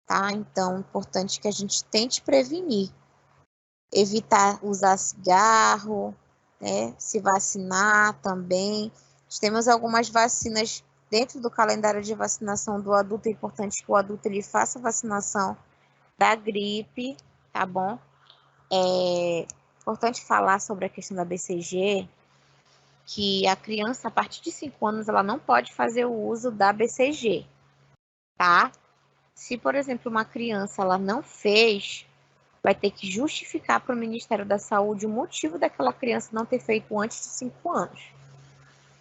tá? Então, é importante que a gente tente prevenir, evitar usar cigarro, né? Se vacinar também. Nós temos algumas vacinas dentro do calendário de vacinação do adulto. É importante que o adulto ele faça a vacinação da gripe, tá bom? É importante falar sobre a questão da BCG, que a criança, a partir de 5 anos, ela não pode fazer o uso da BCG, tá? Se, por exemplo, uma criança ela não fez, vai ter que justificar para o Ministério da Saúde o motivo daquela criança não ter feito antes de 5 anos.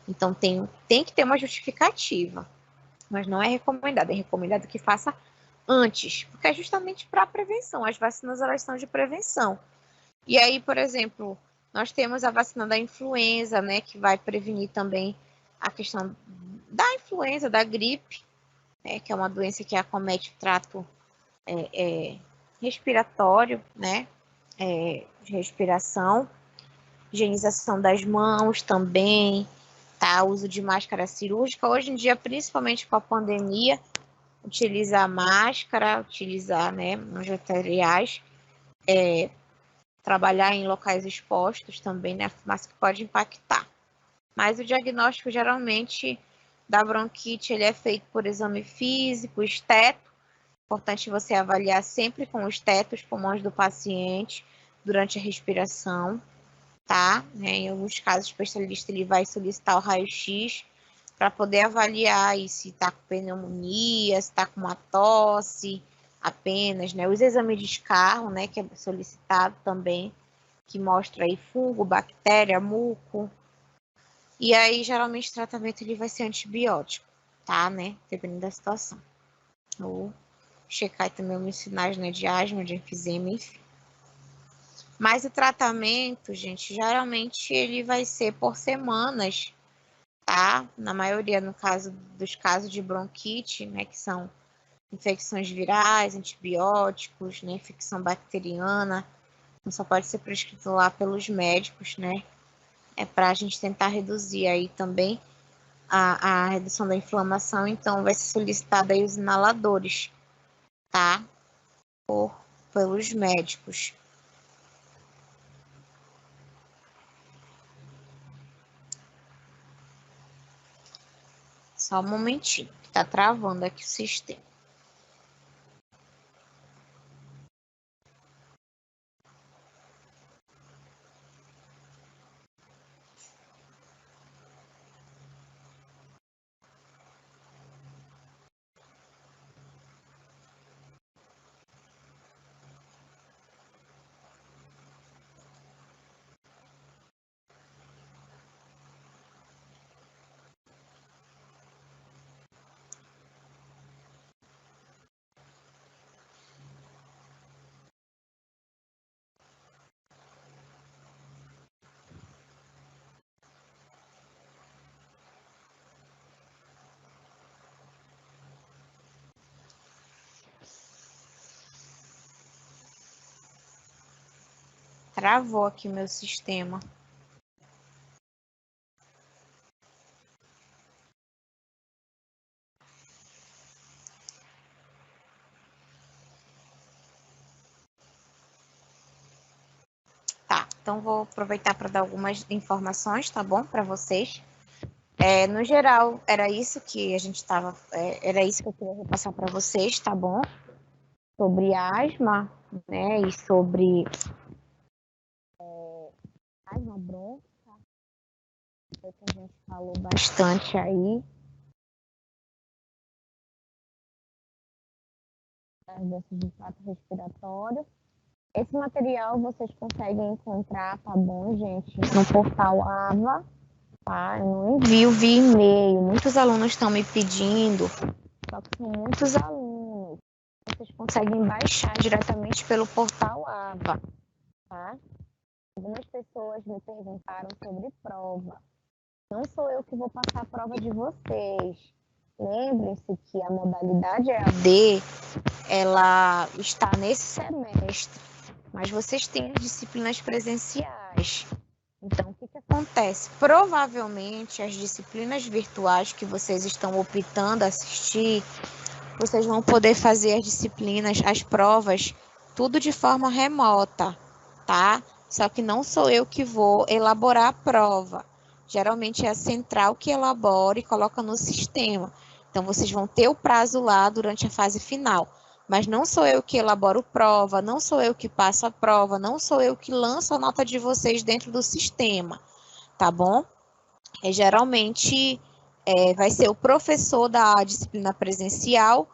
Então, tem que ter uma justificativa, mas não é recomendado. É recomendado que faça antes, porque é justamente para a prevenção. As vacinas, elas são de prevenção. E aí, por exemplo, nós temos a vacina da influenza, né, que vai prevenir também a questão da influenza, da gripe, né, que é uma doença que acomete o trato respiratório, né, de respiração, higienização das mãos também, tá, uso de máscara cirúrgica. Hoje em dia, principalmente com a pandemia, utilizar máscara, utilizar, né, materiais, trabalhar em locais expostos também, né, a fumaça que pode impactar. Mas o diagnóstico, geralmente, da bronquite, ele é feito por exame físico, esteto. Importante você avaliar sempre com o esteto os pulmões do paciente durante a respiração, tá? Em alguns casos, o especialista ele vai solicitar o raio-x para poder avaliar aí se está com pneumonia, se está com uma tosse apenas, né? Os exames de escarro, né, que é solicitado também, que mostra aí fungo, bactéria, muco. E aí, geralmente, o tratamento ele vai ser antibiótico, tá, né? Dependendo da situação. Ou checar também os sinais, né, de asma, de enfisema, enfim. Mas o tratamento, gente, geralmente ele vai ser por semanas, tá? Na maioria, no caso dos casos de bronquite, né, que são infecções virais, antibióticos, né, infecção bacteriana, só pode ser prescrito lá pelos médicos, né? É para a gente tentar reduzir aí também a redução da inflamação, então vai ser solicitado aí os inaladores, tá? Pelos médicos. Só um momentinho, que tá travando aqui o sistema. Travou aqui meu sistema. Tá, então vou aproveitar para dar algumas informações, tá bom, para vocês. No geral, era isso que a gente estava, era isso que eu queria repassar para vocês, tá bom? Sobre asma, né, e sobre asma bronca, foi que a gente falou bastante aí, das doenças do trato respiratório. Esse material vocês conseguem encontrar, tá bom, gente, no portal AVA, tá? Eu não envio via e-mail. Muitos alunos estão me pedindo, só que são muitos alunos. Vocês conseguem baixar diretamente pelo portal AVA, tá? Algumas pessoas me perguntaram sobre prova. Não sou eu que vou passar a prova de vocês. Lembrem-se que a modalidade EAD, ela está nesse semestre, mas vocês têm as disciplinas presenciais. Então, o que acontece? Provavelmente, as disciplinas virtuais que vocês estão optando a assistir, vocês vão poder fazer as disciplinas, as provas, tudo de forma remota, tá? Só que não sou eu que vou elaborar a prova. Geralmente é a central que elabora e coloca no sistema. Então, vocês vão ter o prazo lá durante a fase final. Mas não sou eu que elaboro prova, não sou eu que passo a prova, não sou eu que lanço a nota de vocês dentro do sistema, tá bom? Geralmente vai ser o professor da disciplina presencial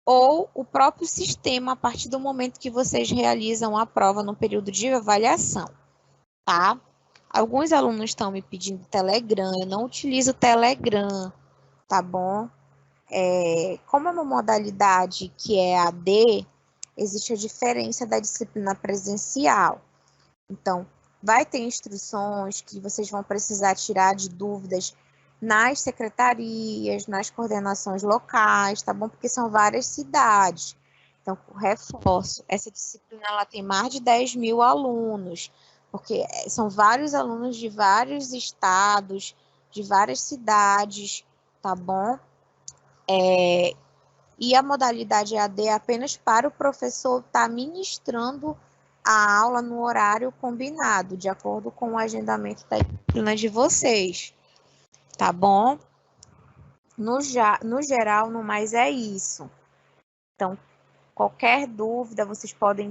ou o próprio sistema a partir do momento que vocês realizam a prova no período de avaliação, tá? Alguns alunos estão me pedindo Telegram, eu não utilizo Telegram, tá bom? Como é uma modalidade que é AD, existe a diferença da disciplina presencial. Então, vai ter instruções que vocês vão precisar tirar de dúvidas nas secretarias, nas coordenações locais, tá bom? Porque são várias cidades. Então, reforço, essa disciplina ela tem mais de 10 mil alunos, porque são vários alunos de vários estados, de várias cidades, tá bom? E a modalidade EAD é apenas para o professor estar ministrando a aula no horário combinado, de acordo com o agendamento da disciplina de vocês, tá bom? No geral, no mais é isso. Então, qualquer dúvida,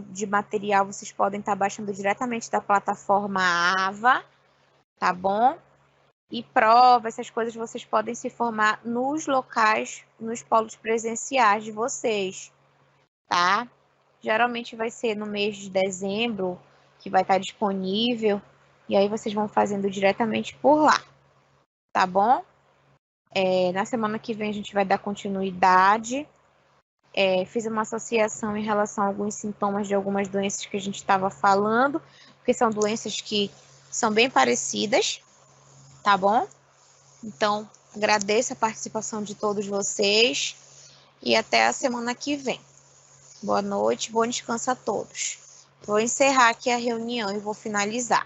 de material, vocês podem estar baixando diretamente da plataforma AVA, tá bom? E prova, essas coisas vocês podem se formar nos locais, nos polos presenciais de vocês, tá? Geralmente vai ser no mês de dezembro que vai estar disponível, e aí vocês vão fazendo diretamente por lá, tá bom? Na semana que vem a gente vai dar continuidade. Fiz uma associação em relação a alguns sintomas de algumas doenças que a gente estava falando. porque são doenças que são bem parecidas, tá bom? Então, agradeço a participação de todos vocês e até a semana que vem. Boa noite, bom descanso a todos. Vou encerrar aqui a reunião e vou finalizar.